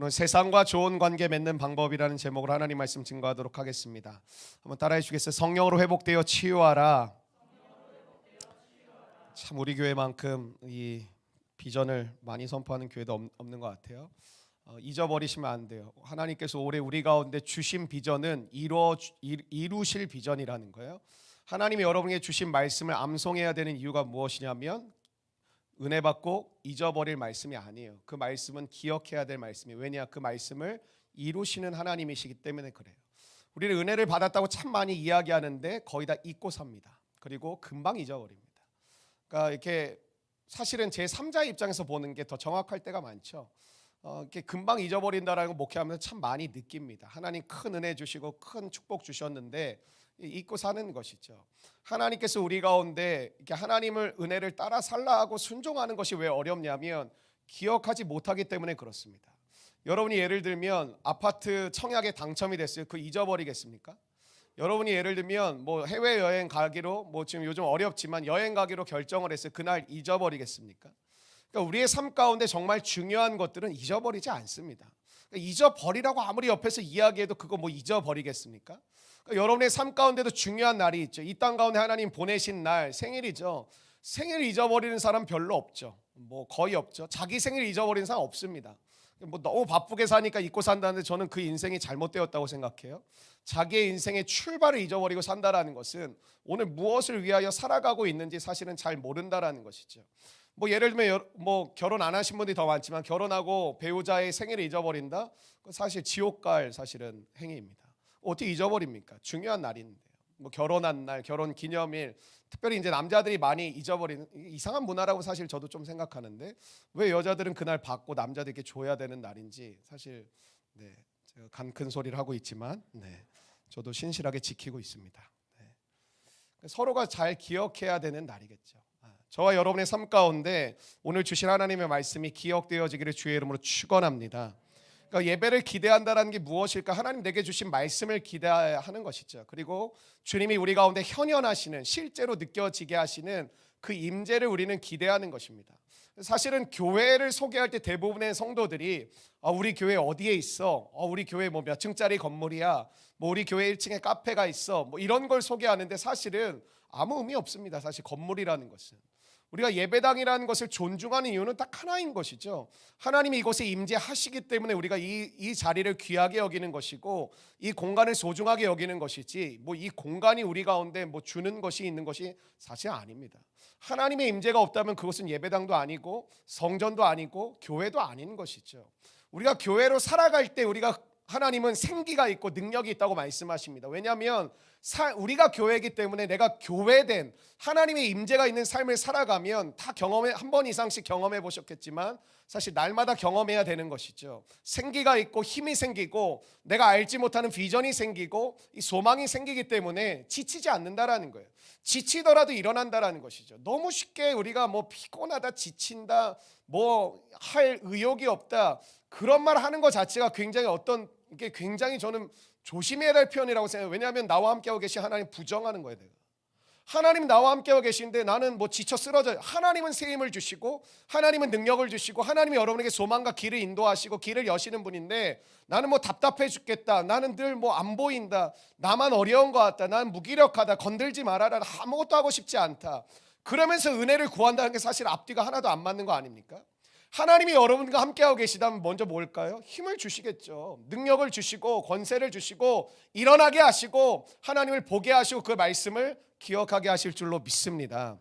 오늘 세상과 좋은 관계 맺는 방법이라는 제목으로 하나님 말씀 증거하도록 하겠습니다. 한번 따라해 주시겠어요? 성령으로 회복되어 치유하라. 참 우리 교회만큼 이 비전을 많이 선포하는 교회도 없는 것 같아요. 잊어버리시면 안 돼요. 하나님께서 올해 우리 가운데 주신 비전은 이루실 비전이라는 거예요. 하나님이 여러분에게 주신 말씀을 암송해야 되는 이유가 무엇이냐면 은혜 받고 잊어버릴 말씀이 아니에요. 그 말씀은 기억해야 될 말씀이에요. 왜냐? 그 말씀을 이루시는 하나님이시기 때문에 그래요. 우리는 은혜를 받았다고 참 많이 이야기하는데 거의 다 잊고 삽니다. 그리고 금방 잊어버립니다. 그러니까 이렇게 사실은 제 3자의 입장에서 보는 게 더 정확할 때가 많죠. 이렇게 금방 잊어버린다라는 걸 목회하면서 참 많이 느낍니다. 하나님 큰 은혜 주시고 큰 축복 주셨는데 잊고 사는 것이죠. 하나님께서 우리 가운데 이렇게 하나님을 은혜를 따라 살라 하고 순종하는 것이 왜 어렵냐면 기억하지 못하기 때문에 그렇습니다. 여러분이 예를 들면 아파트 청약에 당첨이 됐어요. 그거 잊어버리겠습니까? 여러분이 예를 들면 뭐 해외 여행 가기로 뭐 지금 요즘 어렵지만 여행 가기로 결정을 했어요. 그날 잊어버리겠습니까? 그러니까 우리의 삶 가운데 정말 중요한 것들은 잊어버리지 않습니다. 그러니까 잊어버리라고 아무리 옆에서 이야기해도 그거 뭐 잊어버리겠습니까? 그러니까 여러분의 삶 가운데도 중요한 날이 있죠. 이 땅 가운데 하나님 보내신 날 생일이죠. 생일 잊어버리는 사람 별로 없죠. 뭐 거의 없죠. 자기 생일 잊어버리는 사람 없습니다. 뭐 너무 바쁘게 사니까 잊고 산다는데 저는 그 인생이 잘못되었다고 생각해요. 자기의 인생의 출발을 잊어버리고 산다라는 것은 오늘 무엇을 위하여 살아가고 있는지 사실은 잘 모른다라는 것이죠. 뭐 예를 들면 뭐 결혼 안 하신 분들이 더 많지만 결혼하고 배우자의 생일을 잊어버린다? 그건 사실 지옥 갈 사실은 행위입니다. 어떻게 잊어버립니까? 중요한 날인데요. 뭐 결혼한 날, 결혼 기념일, 특별히 이제 남자들이 많이 잊어버리는 이상한 문화라고 사실 저도 좀 생각하는데 왜 여자들은 그날 받고 남자들에게 줘야 되는 날인지 사실 제가 간 큰 소리를 하고 있지만 저도 신실하게 지키고 있습니다. 서로가 잘 기억해야 되는 날이겠죠. 저와 여러분의 삶 가운데 오늘 주신 하나님의 말씀이 기억되어지기를 주의 이름으로 축원합니다. 그러니까 예배를 기대한다는 게 무엇일까? 하나님 내게 주신 말씀을 기대하는 것이죠. 그리고 주님이 우리 가운데 현현하시는 실제로 느껴지게 하시는 그 임재를 우리는 기대하는 것입니다. 사실은 교회를 소개할 때 대부분의 성도들이 우리 교회 어디에 있어? 우리 교회 뭐 몇 층짜리 건물이야? 뭐 우리 교회 1층에 카페가 있어? 뭐 이런 걸 소개하는데 사실은 아무 의미 없습니다. 사실 건물이라는 것은. 우리가 예배당이라는 것을 존중하는 이유는 딱 하나인 것이죠. 하나님이 이곳에 임재하시기 때문에 우리가 이 자리를 귀하게 여기는 것이고 이 공간을 소중하게 여기는 것이지 뭐 이 공간이 우리 가운데 뭐 주는 것이 있는 것이 사실 아닙니다. 하나님의 임재가 없다면 그것은 예배당도 아니고 성전도 아니고 교회도 아닌 것이죠. 우리가 교회로 살아갈 때 하나님은 생기가 있고 능력이 있다고 말씀하십니다. 왜냐하면 우리가 교회이기 때문에 내가 교회된 하나님의 임재가 있는 삶을 살아가면 다 한 번 이상씩 경험해 보셨겠지만 사실 날마다 경험해야 되는 것이죠. 생기가 있고 힘이 생기고 내가 알지 못하는 비전이 생기고 이 소망이 생기기 때문에 지치지 않는다라는 거예요. 지치더라도 일어난다라는 것이죠. 너무 쉽게 우리가 뭐 피곤하다, 지친다, 뭐 할 의욕이 없다 그런 말 하는 것 자체가 굉장히 저는 조심해야 될 표현이라고 생각해요. 왜냐하면 나와 함께하고 계신 하나님 부정하는 거예요. 하나님 나와 함께하고 계신데 나는 뭐 지쳐 쓰러져요. 하나님은 새 힘을 주시고 하나님은 능력을 주시고 하나님이 여러분에게 소망과 길을 인도하시고 길을 여시는 분인데 나는 뭐 답답해 죽겠다. 나는 늘 뭐 안 보인다. 나만 어려운 것 같다. 나는 무기력하다. 건들지 말아라. 아무것도 하고 싶지 않다. 그러면서 은혜를 구한다는 게 사실 앞뒤가 하나도 안 맞는 거 아닙니까? 하나님이 여러분과 함께하고 계시다면 먼저 뭘까요? 힘을 주시겠죠. 능력을 주시고 권세를 주시고 일어나게 하시고 하나님을 보게 하시고 그 말씀을 기억하게 하실 줄로 믿습니다.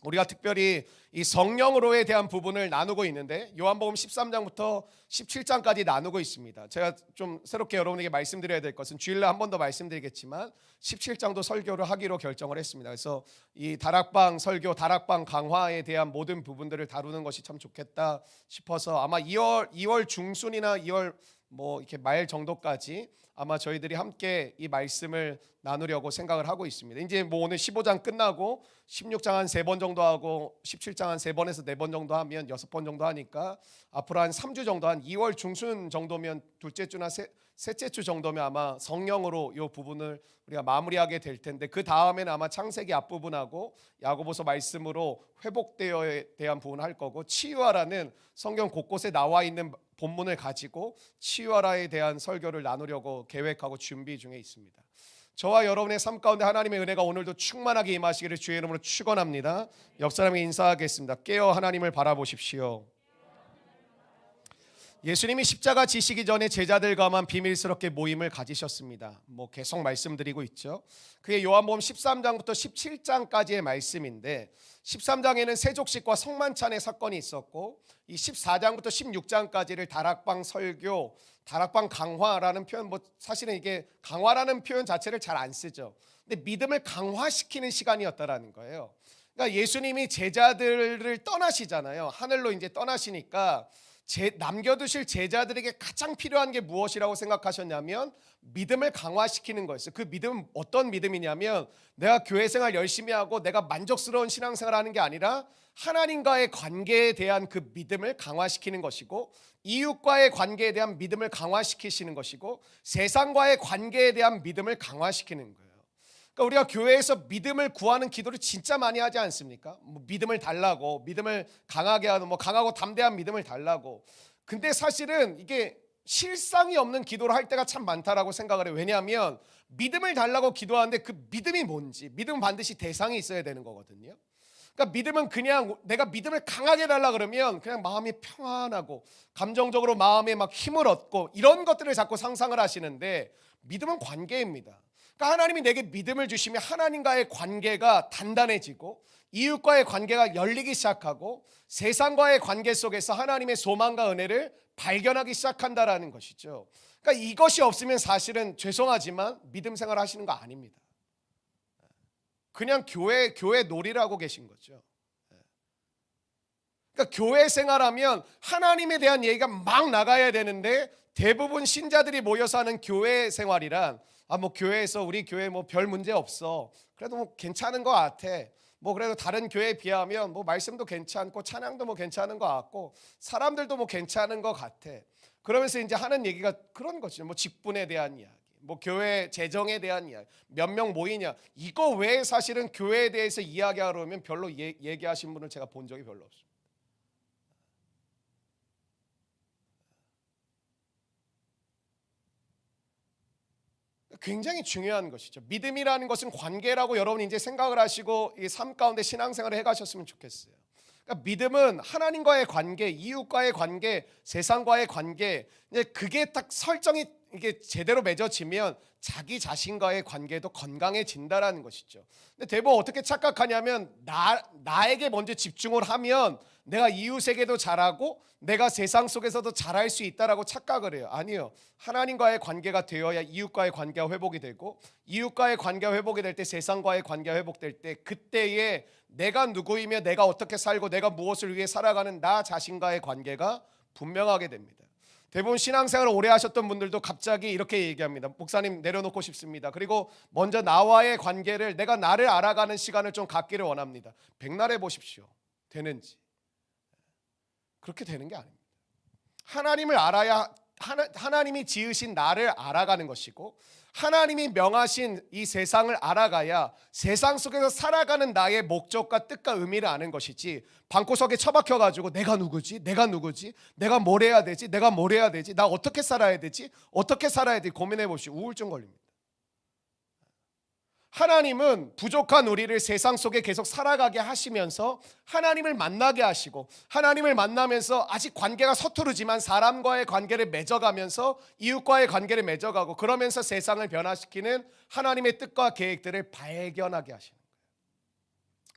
우리가 특별히 이 성령으로에 대한 부분을 나누고 있는데 요한복음 13장부터 17장까지 나누고 있습니다. 제가 좀 새롭게 여러분에게 말씀드려야 될 것은 주일날 한 번 더 말씀드리겠지만 17장도 설교를 하기로 결정을 했습니다. 그래서 이 다락방 설교, 다락방 강화에 대한 모든 부분들을 다루는 것이 참 좋겠다 싶어서 아마 2월 중순이나 2월 뭐 이렇게 말 정도까지 아마 저희들이 함께 이 말씀을 나누려고 생각을 하고 있습니다. 이제 뭐 오늘 15장 끝나고 16장 한 3번 정도 하고 17장 한 3번에서 4번 정도 하면 6번 정도 하니까 앞으로 한 3주 정도 한 2월 중순 정도면 둘째 주나 셋째 주 정도면 아마 성령으로 이 부분을 우리가 마무리하게 될 텐데 그 다음에는 아마 창세기 앞부분하고 야고보서 말씀으로 회복되어에 대한 부분을 할 거고 치유하라는 성경 곳곳에 나와 있는 본문을 가지고 치유하라에 대한 설교를 나누려고 계획하고 준비 중에 있습니다. 저와 여러분의 삶 가운데 하나님의 은혜가 오늘도 충만하게 임하시기를 주의 이름으로 축원합니다. 옆 사람에게 인사하겠습니다. 깨어 하나님을 바라보십시오. 예수님이 십자가 지시기 전에 제자들과만 비밀스럽게 모임을 가지셨습니다. 계속 말씀드리고 있죠. 그게 요한복음 13장부터 17장까지의 말씀인데 13장에는 세족식과 성만찬의 사건이 있었고 이 14장부터 16장까지를 다락방 설교, 다락방 강화라는 표현, 사실은 이게 강화라는 표현 자체를 잘 안 쓰죠. 근데 믿음을 강화시키는 시간이었다라는 거예요. 그러니까 예수님이 제자들을 떠나시잖아요. 하늘로 이제 떠나시니까 남겨두실 제자들에게 가장 필요한 게 무엇이라고 생각하셨냐면 믿음을 강화시키는 거였어요. 그 믿음은 어떤 믿음이냐면 내가 교회 생활 열심히 하고 내가 만족스러운 신앙생활을 하는 게 아니라 하나님과의 관계에 대한 그 믿음을 강화시키는 것이고 이웃과의 관계에 대한 믿음을 강화시키시는 것이고 세상과의 관계에 대한 믿음을 강화시키는 거예요. 그러니까 우리가 교회에서 믿음을 구하는 기도를 진짜 많이 하지 않습니까? 믿음을 달라고, 믿음을 강하게 하는, 강하고 담대한 믿음을 달라고. 근데 사실은 이게 실상이 없는 기도를 할 때가 참 많다라고 생각을 해요. 왜냐하면 믿음을 달라고 기도하는데 그 믿음이 뭔지, 믿음은 반드시 대상이 있어야 되는 거거든요. 그러니까 믿음은 그냥 내가 믿음을 강하게 달라 그러면 그냥 마음이 평안하고 감정적으로 마음에 막 힘을 얻고 이런 것들을 자꾸 상상을 하시는데 믿음은 관계입니다. 그러니까 하나님이 내게 믿음을 주시면 하나님과의 관계가 단단해지고 이웃과의 관계가 열리기 시작하고 세상과의 관계 속에서 하나님의 소망과 은혜를 발견하기 시작한다라는 것이죠. 그러니까 이것이 없으면 사실은 죄송하지만 믿음 생활 하시는 거 아닙니다. 그냥 교회 놀이를 하고 계신 거죠. 그러니까 교회 생활하면 하나님에 대한 얘기가 막 나가야 되는데 대부분 신자들이 모여서 하는 교회 생활이란 교회에서 우리 교회 별 문제 없어. 그래도 괜찮은 것 같아. 그래도 다른 교회에 비하면 말씀도 괜찮고 찬양도 괜찮은 것 같고 사람들도 괜찮은 것 같아. 그러면서 이제 하는 얘기가 그런 거죠. 직분에 대한 이야기, 교회 재정에 대한 이야기, 몇 명 모이냐. 이거 외에 사실은 교회에 대해서 이야기하러 오면 별로 얘기하신 분을 제가 본 적이 별로 없습니다. 굉장히 중요한 것이죠. 믿음이라는 것은 관계라고 여러분이 이제 생각을 하시고 이 삶 가운데 신앙생활을 해가셨으면 좋겠어요. 그러니까 믿음은 하나님과의 관계, 이웃과의 관계, 세상과의 관계, 이제 그게 딱 설정이 이게 제대로 맺어지면 자기 자신과의 관계도 건강해진다라는 것이죠. 근데 대부분 어떻게 착각하냐면 나에게 먼저 집중을 하면 내가 이웃에게도 잘하고 내가 세상 속에서도 잘할 수 있다라고 착각을 해요. 아니요. 하나님과의 관계가 되어야 이웃과의 관계가 회복이 되고 이웃과의 관계가 회복이 될 때 세상과의 관계가 회복될 때 그때에 내가 누구이며 내가 어떻게 살고 내가 무엇을 위해 살아가는 나 자신과의 관계가 분명하게 됩니다. 대부분 신앙생활을 오래 하셨던 분들도 갑자기 이렇게 얘기합니다. 목사님 내려놓고 싶습니다. 그리고 먼저 나와의 관계를 내가 나를 알아가는 시간을 좀 갖기를 원합니다. 백날해 보십시오. 되는지. 그렇게 되는 게 아닙니다. 하나님을 알아야 하나님이 지으신 나를 알아가는 것이고 하나님이 명하신 이 세상을 알아가야 세상 속에서 살아가는 나의 목적과 뜻과 의미를 아는 것이지 방구석에 처박혀가지고 내가 누구지? 내가 누구지? 내가 뭘 해야 되지? 내가 뭘 해야 되지? 나 어떻게 살아야 되지? 어떻게 살아야 되지? 고민해 보시오. 우울증 걸립니다. 하나님은 부족한 우리를 세상 속에 계속 살아가게 하시면서 하나님을 만나게 하시고 하나님을 만나면서 아직 관계가 서투르지만 사람과의 관계를 맺어가면서 이웃과의 관계를 맺어가고 그러면서 세상을 변화시키는 하나님의 뜻과 계획들을 발견하게 하시는 거예요.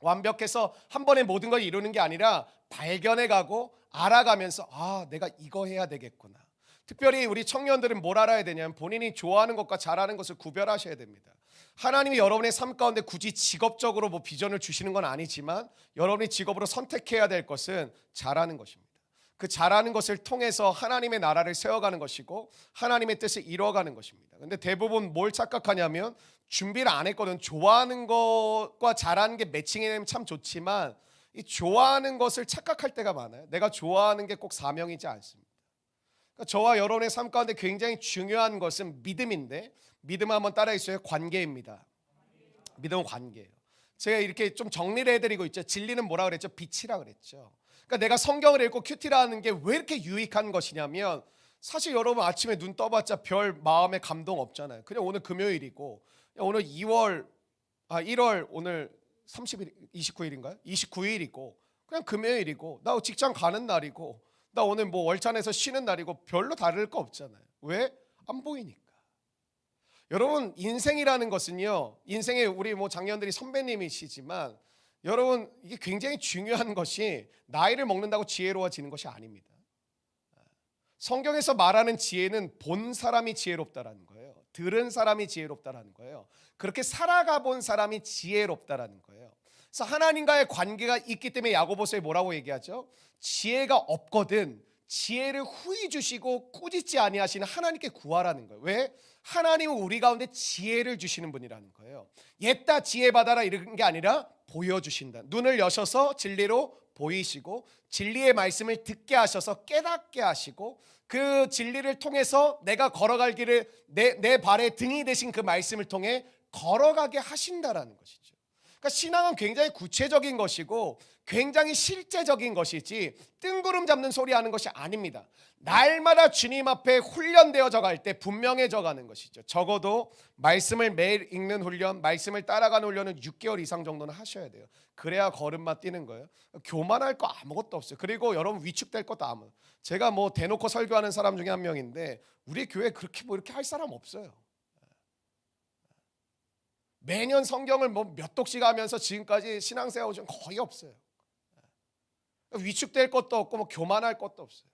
완벽해서 한 번에 모든 걸 이루는 게 아니라 발견해가고 알아가면서 내가 이거 해야 되겠구나. 특별히 우리 청년들은 뭘 알아야 되냐면 본인이 좋아하는 것과 잘하는 것을 구별하셔야 됩니다. 하나님이 여러분의 삶 가운데 굳이 직업적으로 비전을 주시는 건 아니지만 여러분이 직업으로 선택해야 될 것은 잘하는 것입니다. 그 잘하는 것을 통해서 하나님의 나라를 세워가는 것이고 하나님의 뜻을 이루어가는 것입니다. 근데 대부분 뭘 착각하냐면 준비를 안 했거든. 좋아하는 것과 잘하는 게 매칭이 되면 참 좋지만 이 좋아하는 것을 착각할 때가 많아요. 내가 좋아하는 게 꼭 사명이지 않습니다. 저와 여러분의 삶 가운데 굉장히 중요한 것은 믿음인데 믿음 한번 따라해주세요. 관계입니다. 믿음은 관계예요. 제가 이렇게 좀 정리를 해드리고 있죠. 진리는 뭐라 그랬죠? 빛이라 그랬죠. 그러니까 내가 성경을 읽고 큐티라는 게 왜 이렇게 유익한 것이냐면, 사실 여러분 아침에 눈 떠봤자 별 마음에 감동 없잖아요. 그냥 오늘 금요일이고, 오늘 1월 오늘 30일 29일인가요? 29일이고 그냥 금요일이고, 나 직장 가는 날이고, 나 오늘 뭐 월찬에서 쉬는 날이고, 별로 다를 거 없잖아요. 왜? 안 보이니까. 여러분, 인생이라는 것은요, 인생에 우리 뭐 장년들이 선배님이시지만, 여러분 이게 굉장히 중요한 것이 나이를 먹는다고 지혜로워지는 것이 아닙니다. 성경에서 말하는 지혜는 본 사람이 지혜롭다라는 거예요. 들은 사람이 지혜롭다라는 거예요. 그렇게 살아가 본 사람이 지혜롭다라는 거예요. 그래서 하나님과의 관계가 있기 때문에 야고보서에 뭐라고 얘기하죠? 지혜가 없거든 지혜를 후히 주시고 꾸짖지 아니하시는 하나님께 구하라는 거예요. 왜? 하나님은 우리 가운데 지혜를 주시는 분이라는 거예요. 옛다 지혜 받아라 이런 게 아니라 보여주신다. 눈을 여셔서 진리로 보이시고, 진리의 말씀을 듣게 하셔서 깨닫게 하시고, 그 진리를 통해서 내가 걸어갈 길을 내 발에 등이 되신 그 말씀을 통해 걸어가게 하신다라는 것이죠. 그러니까 신앙은 굉장히 구체적인 것이고 굉장히 실제적인 것이지 뜬구름 잡는 소리 하는 것이 아닙니다. 날마다 주님 앞에 훈련되어져 갈 때 분명해져 가는 것이죠. 적어도 말씀을 매일 읽는 훈련, 말씀을 따라가는 훈련은 6개월 이상 정도는 하셔야 돼요. 그래야 걸음만 뛰는 거예요. 교만할 거 아무것도 없어요. 그리고 여러분 위축될 것도 아무. 제가 뭐 대놓고 설교하는 사람 중에 한 명인데, 우리 교회 그렇게 뭐 이렇게 할 사람 없어요. 매년 성경을 뭐 몇 독씩 하면서 지금까지 신앙생활 오신 거의 없어요. 위축될 것도 없고 뭐 교만할 것도 없어요.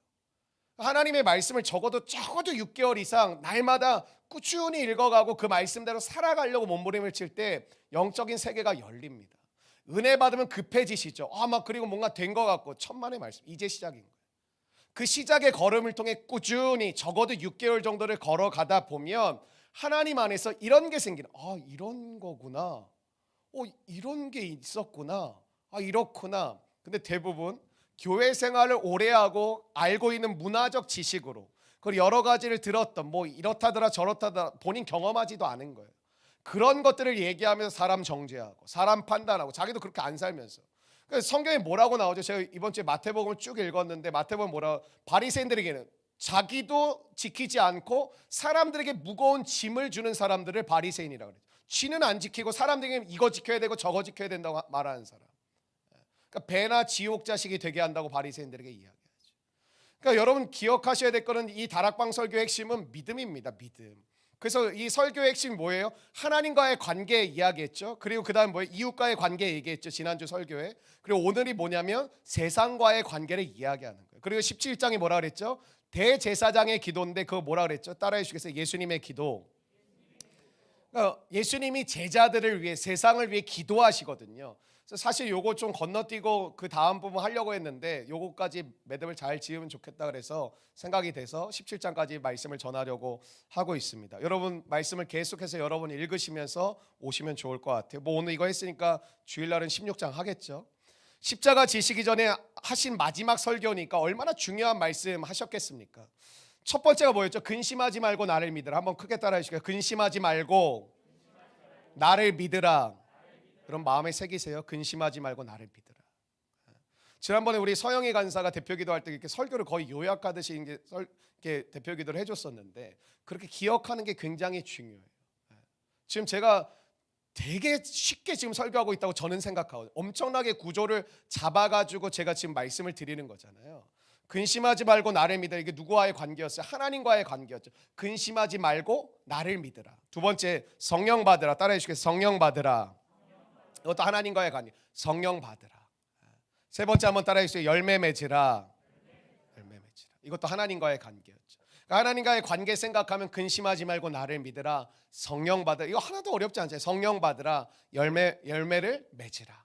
하나님의 말씀을 적어도 6개월 이상 날마다 꾸준히 읽어가고 그 말씀대로 살아가려고 몸부림을 칠 때 영적인 세계가 열립니다. 은혜 받으면 급해지시죠. 그리고 뭔가 된 것 같고, 천만의 말씀 이제 시작인 거예요. 그 시작의 걸음을 통해 꾸준히 적어도 6개월 정도를 걸어가다 보면 하나님 안에서 이런 게 생기는, 이런 거구나, 이런 게 있었구나, 이렇구나. 근데 대부분 교회 생활을 오래 하고 알고 있는 문화적 지식으로, 그리고 여러 가지를 들었던 뭐 이렇다더라 저렇다더라 본인 경험하지도 않은 거예요. 그런 것들을 얘기하면서 사람 정죄하고 사람 판단하고 자기도 그렇게 안 살면서. 그래서 성경에 뭐라고 나오죠? 제가 이번 주에 마태복음을 쭉 읽었는데, 마태복음 뭐라, 바리새인들에게는 자기도 지키지 않고 사람들에게 무거운 짐을 주는 사람들을 바리새인이라고 그래요. 쥐는 안 지키고 사람들에게 이거 지켜야 되고 저거 지켜야 된다고 말하는 사람. 그러니까 배나 지옥 자식이 되게 한다고 바리새인들에게 이야기하죠. 그러니까 여러분 기억하셔야 될 거는, 이 다락방 설교의 핵심은 믿음입니다. 믿음. 그래서 이 설교의 핵심이 뭐예요? 하나님과의 관계 이야기했죠. 그리고 그 다음 뭐예요? 이웃과의 관계 얘기했죠, 지난주 설교에. 그리고 오늘이 뭐냐면 세상과의 관계를 이야기하는 거예요. 그리고 17장이 뭐라 그랬죠? 대제사장의 기도인데 그거 뭐라 그랬죠? 따라해 주시겠어요? 예수님의 기도. 그러니까 예수님이 제자들을 위해, 세상을 위해 기도하시거든요. 그래서 사실 요거 좀 건너뛰고 그 다음 부분 하려고 했는데, 요거까지 매듭을 잘 지으면 좋겠다 그래서 생각이 돼서 17장까지 말씀을 전하려고 하고 있습니다. 여러분 말씀을 계속해서 여러분 읽으시면서 오시면 좋을 것 같아요. 뭐 오늘 이거 했으니까 주일날은 16장 하겠죠. 십자가 지시기 전에 하신 마지막 설교니까 얼마나 중요한 말씀 하셨겠습니까? 첫 번째가 뭐였죠? 근심하지 말고 나를 믿으라. 한번 크게 따라해 주실까요? 근심하지 말고 나를 믿으라. 그럼 마음에 새기세요. 근심하지 말고 나를 믿으라. 지난번에 우리 서영희 간사가 대표기도할 때 이렇게 설교를 거의 요약하듯이 이렇게 대표기도를 해줬었는데, 그렇게 기억하는 게 굉장히 중요해요. 지금 제가 되게 쉽게 지금 설교하고 있다고 저는 생각하거든요. 엄청나게 구조를 잡아가지고 제가 지금 말씀을 드리는 거잖아요. 근심하지 말고 나를 믿으라. 이게 누구와의 관계였어요? 하나님과의 관계였죠. 근심하지 말고 나를 믿으라. 두 번째, 성령 받으라. 따라해 주시겠어요? 성령 받으라. 이것도 하나님과의 관계. 성령 받으라. 세 번째 한번 따라해 주세요. 열매 맺으라. 열매 맺으라. 이것도 하나님과의 관계였죠. 그러니까 하나님과의 관계 생각하면 근심하지 말고 나를 믿으라. 성령 받으라. 이거 하나도 어렵지 않잖아요. 성령 받으라. 열매를 맺으라.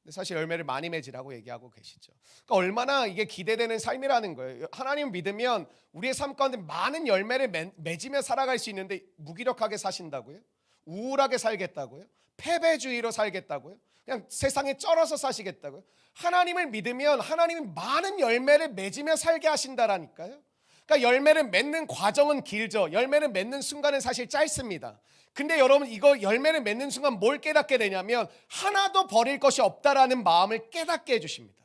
근데 사실 열매를 많이 맺으라고 얘기하고 계시죠. 그러니까 얼마나 이게 기대되는 삶이라는 거예요. 하나님 믿으면 우리의 삶 가운데 많은 열매를 맺으며 살아갈 수 있는데, 무기력하게 사신다고요? 우울하게 살겠다고요? 패배주의로 살겠다고요? 그냥 세상에 쩔어서 사시겠다고요? 하나님을 믿으면 하나님이 많은 열매를 맺으며 살게 하신다라니까요. 그러니까 열매를 맺는 과정은 길죠. 열매를 맺는 순간은 사실 짧습니다. 근데 여러분 이거 열매를 맺는 순간 뭘 깨닫게 되냐면 하나도 버릴 것이 없다라는 마음을 깨닫게 해주십니다.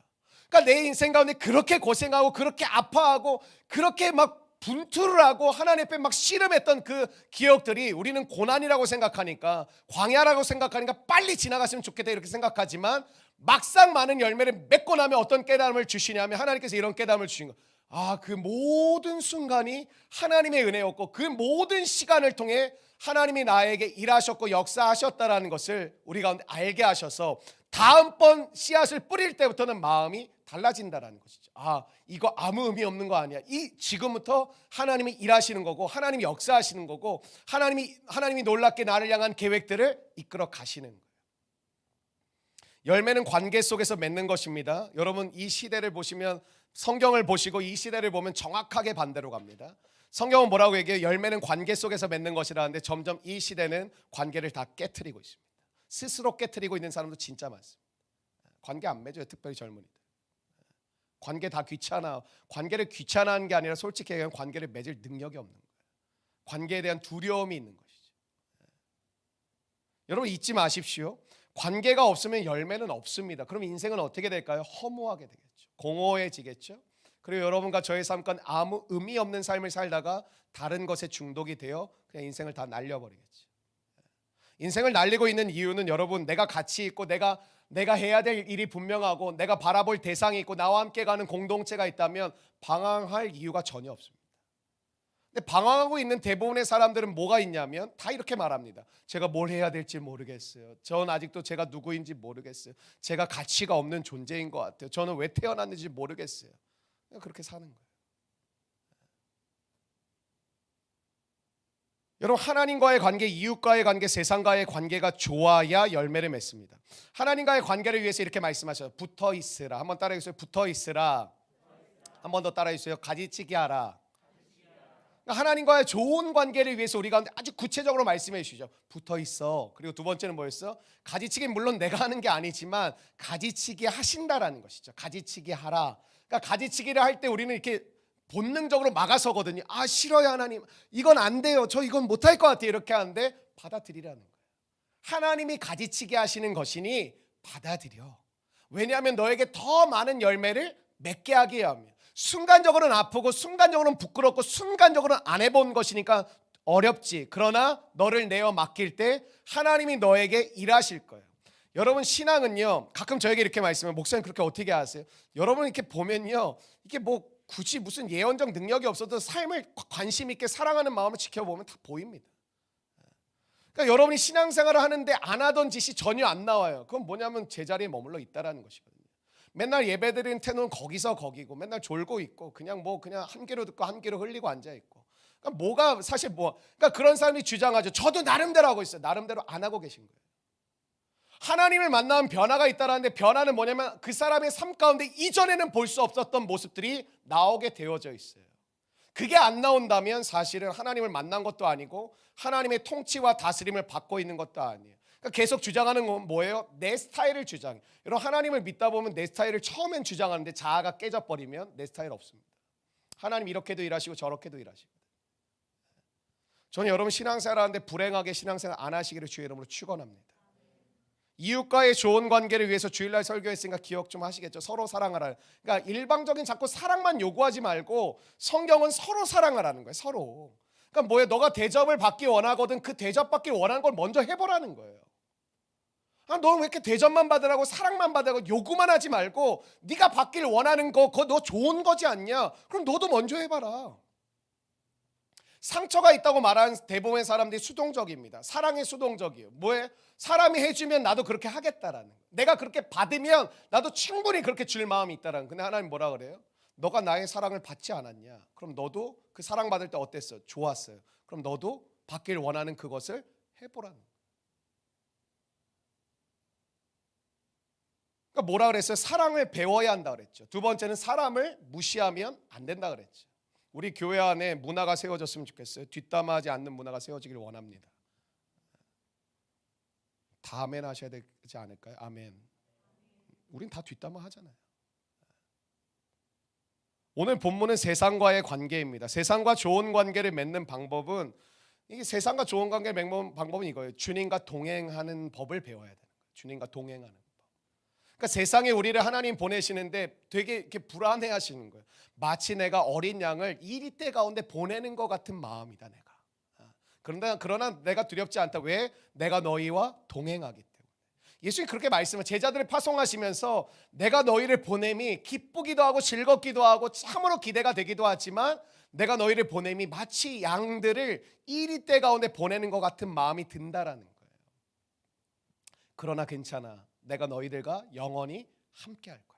그러니까 내 인생 가운데 그렇게 고생하고 그렇게 아파하고 그렇게 막 분투를 하고 하나님 앞에 막 씨름했던 그 기억들이 우리는 고난이라고 생각하니까, 광야라고 생각하니까 빨리 지나갔으면 좋겠다 이렇게 생각하지만, 막상 많은 열매를 맺고 나면 어떤 깨달음을 주시냐면 하나님께서 이런 깨달음을 주신 거예요. 그 모든 순간이 하나님의 은혜였고 그 모든 시간을 통해 하나님이 나에게 일하셨고 역사하셨다라는 것을 우리 가운데 알게 하셔서 다음번 씨앗을 뿌릴 때부터는 마음이 달라진다라는 것이죠. 이거 아무 의미 없는 거 아니야. 지금부터 하나님이 일하시는 거고 하나님이 역사하시는 거고 하나님이 놀랍게 나를 향한 계획들을 이끌어 가시는 거예요. 열매는 관계 속에서 맺는 것입니다. 여러분 이 시대를 보시면, 성경을 보시고 이 시대를 보면 정확하게 반대로 갑니다. 성경은 뭐라고 얘기해요? 열매는 관계 속에서 맺는 것이라는데 점점 이 시대는 관계를 다 깨트리고 있습니다. 스스로 깨트리고 있는 사람도 진짜 많습니다. 관계 안 맺어요. 특별히 젊은이들. 관계 다 귀찮아. 관계를 귀찮아하는 게 아니라 솔직히 얘기하면 관계를 맺을 능력이 없는 거예요. 관계에 대한 두려움이 있는 것이죠. 여러분 잊지 마십시오. 관계가 없으면 열매는 없습니다. 그럼 인생은 어떻게 될까요? 허무하게 되겠죠. 공허해지겠죠. 그리고 여러분과 저의 삶과 아무 의미 없는 삶을 살다가 다른 것에 중독이 되어 그냥 인생을 다 날려버리겠죠. 인생을 날리고 있는 이유는 여러분, 내가 가치 있고 내가 해야 될 일이 분명하고 내가 바라볼 대상이 있고 나와 함께 가는 공동체가 있다면 방황할 이유가 전혀 없습니다. 근데 방황하고 있는 대부분의 사람들은 뭐가 있냐면 다 이렇게 말합니다. 제가 뭘 해야 될지 모르겠어요. 전 아직도 제가 누구인지 모르겠어요. 제가 가치가 없는 존재인 것 같아요. 저는 왜 태어났는지 모르겠어요. 그렇게 사는 거예요. 여러분 하나님과의 관계, 이웃과의 관계, 세상과의 관계가 좋아야 열매를 맺습니다. 하나님과의 관계를 위해서 이렇게 말씀하셔요. 붙어 있으라. 한번 따라해 주세요. 붙어 있으라. 한 번 더 따라해 주세요. 가지치기 하라. 하나님과의 좋은 관계를 위해서 우리 가운데 아주 구체적으로 말씀해 주시죠. 붙어 있어. 그리고 두 번째는 뭐였어? 가지치기는 물론 내가 하는 게 아니지만 가지치기 하신다라는 것이죠. 가지치기 하라. 그러니까 가지치기를 할 때 우리는 이렇게 본능적으로 막아서거든요. 싫어요 하나님. 이건 안 돼요. 저 이건 못할 것 같아요. 이렇게 하는데 받아들이라는 거예요. 하나님이 가지치기 하시는 것이니 받아들여. 왜냐하면 너에게 더 많은 열매를 맺게 하기 위함이에요. 순간적으로는 아프고 순간적으로는 부끄럽고 순간적으로는 안 해본 것이니까 어렵지. 그러나 너를 내어 맡길 때 하나님이 너에게 일하실 거예요. 여러분 신앙은요, 가끔 저에게 이렇게 말씀해요. 목사님 그렇게 어떻게 아세요? 여러분 이렇게 보면요, 이게 뭐 굳이 무슨 예언적 능력이 없어도 삶을 관심 있게 사랑하는 마음을 지켜보면 다 보입니다. 그러니까 여러분이 신앙생활을 하는데 안 하던 짓이 전혀 안 나와요. 그건 뭐냐면 제자리에 머물러 있다라는 것이거든요. 맨날 예배드리는 태도는 거기서 거기고 맨날 졸고 있고 그냥 한 귀로 듣고 한 귀로 흘리고 앉아 있고. 그러니까 뭐가 사실 그러니까 그런 사람이 주장하죠. 저도 나름대로 하고 있어요. 나름대로 안 하고 계신 거예요. 하나님을 만나면 변화가 있다라는데 변화는 뭐냐면 그 사람의 삶 가운데 이전에는 볼 수 없었던 모습들이 나오게 되어져 있어요. 그게 안 나온다면 사실은 하나님을 만난 것도 아니고 하나님의 통치와 다스림을 받고 있는 것도 아니에요. 그러니까 계속 주장하는 건 뭐예요? 내 스타일을 주장해. 여러분 하나님을 믿다 보면 내 스타일을 처음엔 주장하는데 자아가 깨져버리면 내 스타일 없습니다. 하나님 이렇게도 일하시고 저렇게도 일하시고. 저는 여러분 신앙생활 하는데 불행하게 신앙생활 안 하시기를 주의 이름으로 축원합니다. 이웃과의 좋은 관계를 위해서 주일날 설교했으니까 기억 좀 하시겠죠. 서로 사랑하라. 그러니까 일방적인 자꾸 사랑만 요구하지 말고 성경은 서로 사랑하라는 거예요. 서로. 그러니까 뭐예요? 너가 대접을 받기 원하거든 그 대접받기 원하는 걸 먼저 해보라는 거예요. 너는 왜 이렇게 대접만 받으라고 사랑만 받으라고 요구만 하지 말고 네가 받길 원하는 거 그거 너 좋은 거지 않냐? 그럼 너도 먼저 해봐라. 상처가 있다고 말하는 대부분의 사람들이 수동적입니다. 사랑이 수동적이에요. 뭐에? 사람이 해주면 나도 그렇게 하겠다라는 거예요. 내가 그렇게 받으면 나도 충분히 그렇게 줄 마음이 있다라는 거예요. 근데 하나님 뭐라 그래요? 너가 나의 사랑을 받지 않았냐? 그럼 너도 그 사랑 받을 때 어땠어요? 좋았어요. 그럼 너도 받길 원하는 그것을 해보라는 거예요. 그러니까 뭐라 그랬어요? 사랑을 배워야 한다 그랬죠. 두 번째는 사람을 무시하면 안 된다 그랬죠. 우리 교회 안에 문화가 세워졌으면 좋겠어요. 뒷담화하지 않는 문화가 세워지길 원합니다. 다 아멘 하셔야 되지 않을까요? 아멘. 우린 다 뒷담화 하잖아요. 오늘 본문은 세상과의 관계입니다. 세상과 좋은 관계를 맺는 방법은 이게 세상과 좋은 관계 맺는 방법은 이거예요. 주님과 동행하는 법을 배워야 되는 거예요. 주님과 동행하는 법. 그러니까 세상에 우리를 하나님 보내시는데 되게 이렇게 불안해하시는 거예요. 마치 내가 어린 양을 이리떼 가운데 보내는 것 같은 마음이다 내가. 그러나 내가 두렵지 않다. 왜? 내가 너희와 동행하기 때문에. 예수님이 그렇게 말씀을 제자들을 파송하시면서 내가 너희를 보냄이 기쁘기도 하고 즐겁기도 하고 참으로 기대가 되기도 하지만 내가 너희를 보냄이 마치 양들을 이리떼 가운데 보내는 것 같은 마음이 든다라는 거예요. 그러나 괜찮아. 내가 너희들과 영원히 함께 할 거야.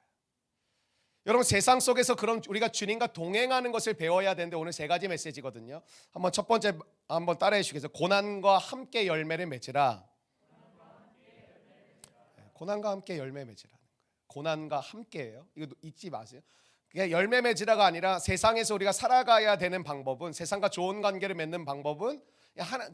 여러분 세상 속에서 그럼 우리가 주님과 동행하는 것을 배워야 되는데 오늘 세 가지 메시지거든요. 한번 첫 번째 한번 따라해 주시겠어요? 고난과 함께 열매를 맺으라. 고난과 함께 열매 맺으라는 거예요. 고난과 함께예요. 이거 잊지 마세요. 그냥 열매 맺으라가 아니라 세상에서 우리가 살아가야 되는 방법은 세상과 좋은 관계를 맺는 방법은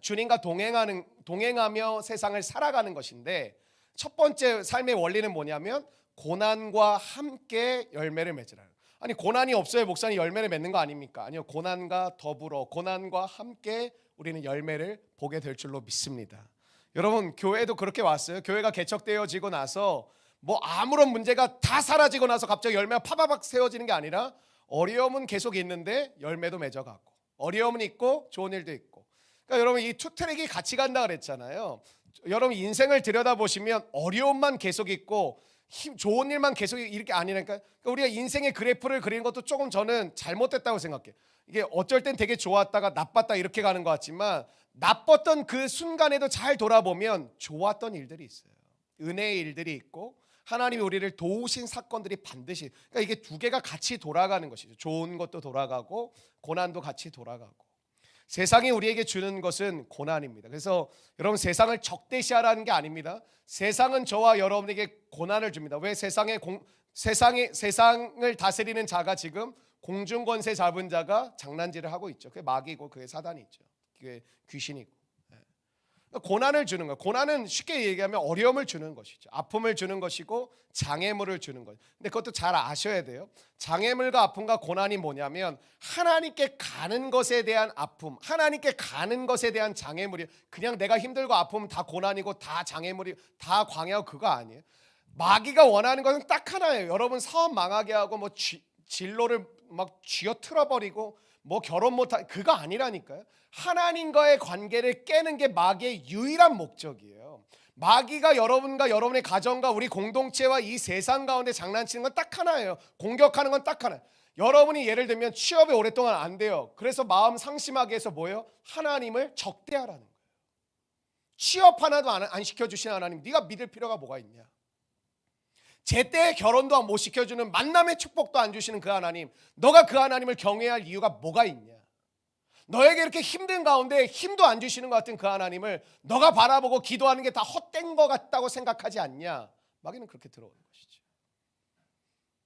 주님과 동행하며 세상을 살아가는 것인데 첫 번째 삶의 원리는 뭐냐면 고난과 함께 열매를 맺으라. 아니 고난이 없어야 목사님 열매를 맺는 거 아닙니까? 아니요. 고난과 더불어 고난과 함께 우리는 열매를 보게 될 줄로 믿습니다. 여러분 교회도 그렇게 왔어요. 교회가 개척되어지고 나서 뭐 아무런 문제가 다 사라지고 나서 갑자기 열매가 파바박 세워지는 게 아니라 어려움은 계속 있는데 열매도 맺어가고 어려움은 있고 좋은 일도 있고. 그러니까 여러분 이 투 트랙이 같이 간다 그랬잖아요. 여러분 인생을 들여다보시면 어려움만 계속 있고 좋은 일만 계속 이렇게 아니라니까. 그러니까 우리가 인생의 그래프를 그리는 것도 조금 저는 잘못됐다고 생각해요. 이게 어쩔 땐 되게 좋았다가 나빴다 이렇게 가는 것 같지만 나빴던 그 순간에도 잘 돌아보면 좋았던 일들이 있어요. 은혜의 일들이 있고 하나님이 우리를 도우신 사건들이 반드시 그러니까 이게 두 개가 같이 돌아가는 것이죠. 좋은 것도 돌아가고 고난도 같이 돌아가고. 세상이 우리에게 주는 것은 고난입니다. 그래서 여러분 세상을 적대시하라는 게 아닙니다. 세상은 저와 여러분에게 고난을 줍니다. 왜 세상을 다스리는 자가 지금 공중권세 잡은 자가 장난질을 하고 있죠. 그게 마귀고 그게 사단이죠. 그게 귀신이고. 고난을 주는 거예요. 고난은 쉽게 얘기하면 어려움을 주는 것이죠. 아픔을 주는 것이고 장애물을 주는 거예요. 근데 그것도 잘 아셔야 돼요. 장애물과 아픔과 고난이 뭐냐면 하나님께 가는 것에 대한 아픔, 하나님께 가는 것에 대한 장애물이 그냥 내가 힘들고 아프면 다 고난이고 다 장애물이 다 광야고 그거 아니에요. 마귀가 원하는 것은 딱 하나예요. 여러분 사업 망하게 하고 뭐 진로를 막 쥐어틀어 버리고 뭐 결혼 못하 그거 아니라니까요. 하나님과의 관계를 깨는 게 마귀의 유일한 목적이에요. 마귀가 여러분과 여러분의 가정과 우리 공동체와 이 세상 가운데 장난치는 건 딱 하나예요. 공격하는 건 딱 하나. 여러분이 예를 들면 취업에 오랫동안 안 돼요. 그래서 마음 상심하게 해서 뭐예요? 하나님을 적대하라는 거예요. 취업 하나도 안 시켜주신 하나님 네가 믿을 필요가 뭐가 있냐. 제때 결혼도 못 시켜주는 만남의 축복도 안 주시는 그 하나님, 너가 그 하나님을 경외할 이유가 뭐가 있냐. 너에게 이렇게 힘든 가운데 힘도 안 주시는 것 같은 그 하나님을 너가 바라보고 기도하는 게 다 헛된 것 같다고 생각하지 않냐. 마귀는 그렇게 들어오는 것이죠.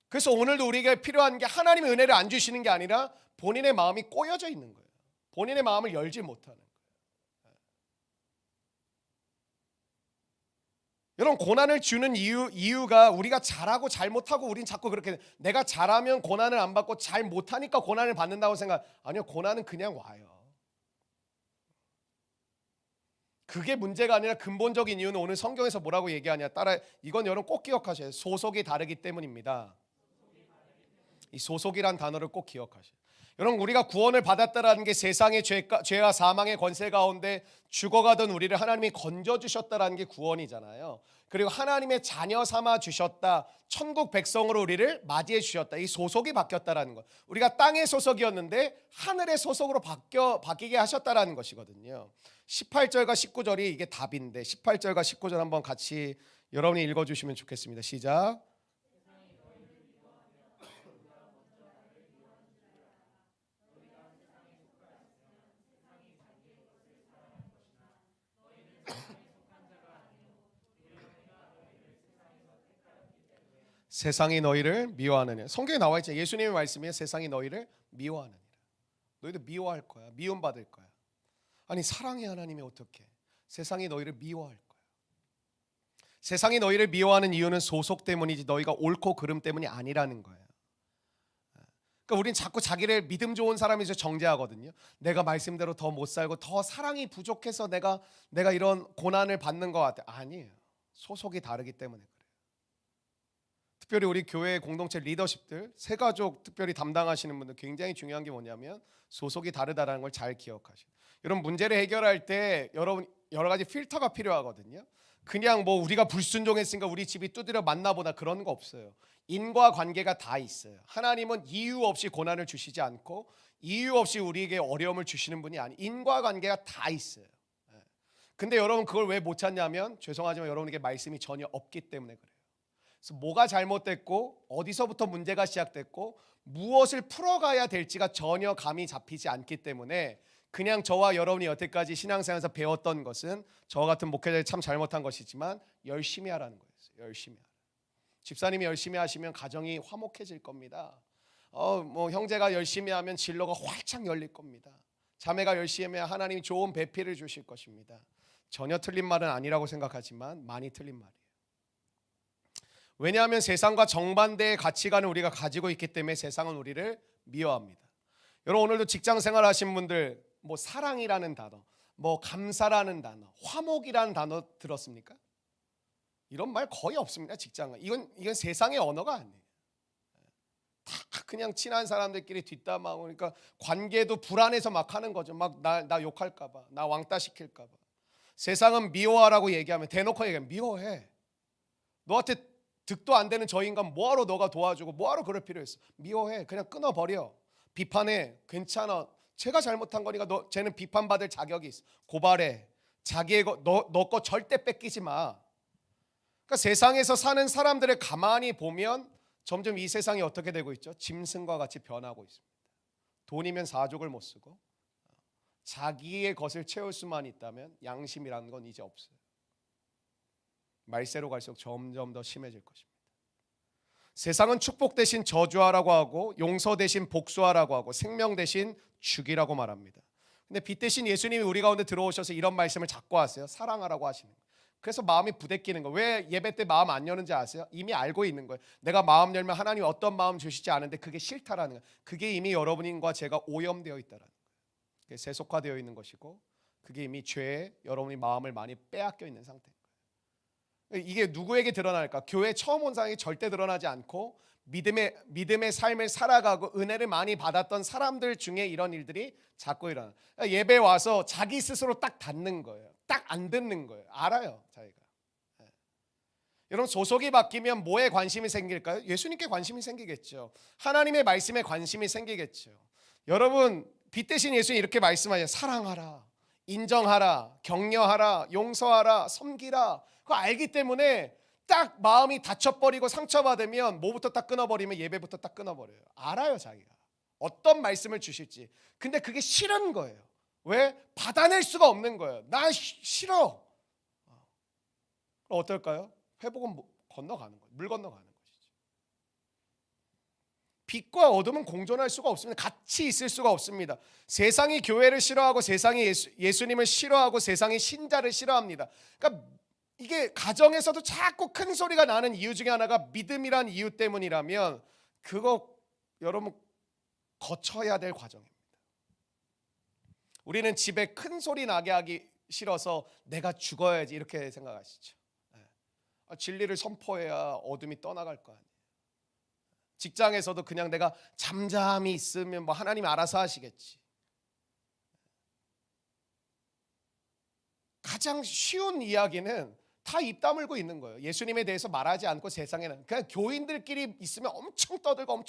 그래서 오늘도 우리에게 필요한 게 하나님의 은혜를 안 주시는 게 아니라 본인의 마음이 꼬여져 있는 거예요. 본인의 마음을 열지 못하는 거예요. 여러분 고난을 주는 이유가 우리가 잘하고 잘못하고 우린 자꾸 그렇게 내가 잘하면 고난을 안 받고 잘 못하니까 고난을 받는다고 생각. 아니요, 고난은 그냥 와요. 그게 문제가 아니라 근본적인 이유는 오늘 성경에서 뭐라고 얘기하냐. 이건 여러분 꼭 기억하셔야 돼요. 소속이 다르기 때문입니다. 이 소속이란 단어를 꼭 기억하셔야 돼요. 여러분 우리가 구원을 받았다라는 게 세상의 죄와 사망의 권세 가운데 죽어가던 우리를 하나님이 건져주셨다라는 게 구원이잖아요. 그리고 하나님의 자녀 삼아 주셨다. 천국 백성으로 우리를 맞이해 주셨다. 이 소속이 바뀌었다라는 것. 우리가 땅의 소속이었는데 하늘의 소속으로 바뀌게 하셨다라는 것이거든요. 18절과 19절이 이게 답인데 18절과 19절 한번 같이 여러분이 읽어주시면 좋겠습니다. 시작. 세상이 너희를 미워하느냐. 성경에 나와 있죠. 예수님의 말씀이에요. 세상이 너희를 미워하느니라. 너희도 미워할 거야. 미움받을 거야. 아니 사랑의 하나님이 어떻게 세상이 너희를 미워할 거야. 세상이 너희를 미워하는 이유는 소속 때문이지 너희가 옳고 그름 때문이 아니라는 거예요. 그러니까 우린 자꾸 자기를 믿음 좋은 사람이죠 정죄하거든요. 내가 말씀대로 더 못 살고 더 사랑이 부족해서 내가 이런 고난을 받는 것 같아. 아니에요. 소속이 다르기 때문에 그래요. 특별히 우리 교회 공동체 리더십들, 새가족 특별히 담당하시는 분들 굉장히 중요한 게 뭐냐면 소속이 다르다는 걸 잘 기억하시고, 여러분 문제를 해결할 때 여러분 여러 가지 필터가 필요하거든요. 그냥 뭐 우리가 불순종했으니까 우리 집이 두드려 맞나보다 그런 거 없어요. 인과관계가 다 있어요. 하나님은 이유 없이 고난을 주시지 않고 이유 없이 우리에게 어려움을 주시는 분이 아니, 인과관계가 다 있어요. 근데 여러분 그걸 왜 못 찾냐면, 죄송하지만 여러분에게 말씀이 전혀 없기 때문에 그래요. 그래서 뭐가 잘못됐고 어디서부터 문제가 시작됐고 무엇을 풀어가야 될지가 전혀 감이 잡히지 않기 때문에, 그냥 저와 여러분이 여태까지 신앙생활에서 배웠던 것은 저 같은 목회자들이 참 잘못한 것이지만 열심히 하라는 거였어요. 열심히 하라. 집사님이 열심히 하시면 가정이 화목해질 겁니다. 뭐 형제가 열심히 하면 진로가 활짝 열릴 겁니다. 자매가 열심히 하면 하나님이 좋은 배필을 주실 것입니다. 전혀 틀린 말은 아니라고 생각하지만 많이 틀린 말이에요. 왜냐하면 세상과 정반대의 가치관을 우리가 가지고 있기 때문에 세상은 우리를 미워합니다. 여러분 오늘도 직장생활 하신 분들 뭐 사랑이라는 단어, 뭐 감사라는 단어, 화목이라는 단어 들었습니까? 이런 말 거의 없습니다. 직장은 이건 세상의 언어가 아니에요. 다 그냥 친한 사람들끼리 뒷담화하고, 그러니까 관계도 불안해서 막 하는 거죠. 막 나 욕할까 봐, 나 왕따 시킬까 봐. 세상은 미워하라고 얘기하면, 대놓고 얘기하면 미워해. 너한테 득도 안 되는 저 인간 뭐하러 너가 도와주고 뭐하러 그럴 필요 있어. 미워해. 그냥 끊어버려. 비판해. 괜찮아. 제가 잘못한 거니까 쟤는 비판받을 자격이 있어. 고발해. 자기의 너 거 절대 뺏기지 마. 그러니까 세상에서 사는 사람들을 가만히 보면 점점 이 세상이 어떻게 되고 있죠? 짐승과 같이 변하고 있습니다. 돈이면 사족을 못 쓰고 자기의 것을 채울 수만 있다면 양심이라는 건 이제 없어요. 말세로 갈수록 점점 더 심해질 것입니다. 세상은 축복 대신 저주하라고 하고 용서 대신 복수하라고 하고 생명 대신 죽이라고 말합니다. 근데 빛 대신 예수님이 우리 가운데 들어오셔서 이런 말씀을 자꾸 하세요. 사랑하라고 하시는 거예요. 그래서 마음이 부대끼는 거예요. 왜 예배 때 마음 안 여는지 아세요? 이미 알고 있는 거예요. 내가 마음 열면 하나님이 어떤 마음 주시지 않은데 그게 싫다라는 거예요. 그게 이미 여러분과 제가 오염되어 있다라는 거예요. 그게 세속화되어 있는 것이고, 그게 이미 죄에 여러분이 마음을 많이 빼앗겨 있는 상태인 거예요. 이게 누구에게 드러날까? 교회 처음 온 사람이 절대 드러나지 않고 믿음의 삶을 살아가고 은혜를 많이 받았던 사람들 중에 이런 일들이 자꾸 일어나요. 예배 와서 자기 스스로 딱 닫는 거예요. 딱 안 듣는 거예요. 알아요, 자기가. 여러분 소속이 바뀌면 뭐에 관심이 생길까요? 예수님께 관심이 생기겠죠. 하나님의 말씀에 관심이 생기겠죠. 여러분 빛 대신 예수님 이렇게 말씀하세요. 사랑하라, 인정하라, 격려하라, 용서하라, 섬기라. 그거 알기 때문에 딱 마음이 다쳐버리고 상처받으면 뭐부터 딱 끊어버리면 예배부터 딱 끊어버려요. 알아요, 자기가 어떤 말씀을 주실지. 근데 그게 싫은 거예요. 왜? 받아낼 수가 없는 거예요. 나 싫어. 어떨까요? 회복은 건너가는 거예요. 물 건너가는 것이죠. 빛과 어둠은 공존할 수가 없습니다. 같이 있을 수가 없습니다. 세상이 교회를 싫어하고 세상이 예수님을 싫어하고 세상이 신자를 싫어합니다. 그러니까 이게 가정에서도 자꾸 큰 소리가 나는 이유 중에 하나가 믿음이란 이유 때문이라면 그거 여러분 거쳐야 될 과정입니다. 우리는 집에 큰 소리 나게 하기 싫어서 내가 죽어야지 이렇게 생각하시죠. 진리를 선포해야 어둠이 떠나갈 거 아니에요. 직장에서도 그냥 내가 잠잠히 있으면 뭐 하나님이 알아서 하시겠지. 가장 쉬운 이야기는 다 입 다물고 있는 거예요. 예수님에 대해서 말하지 않고 세상에는 그냥 교인들끼리 있으면 엄청 떠들고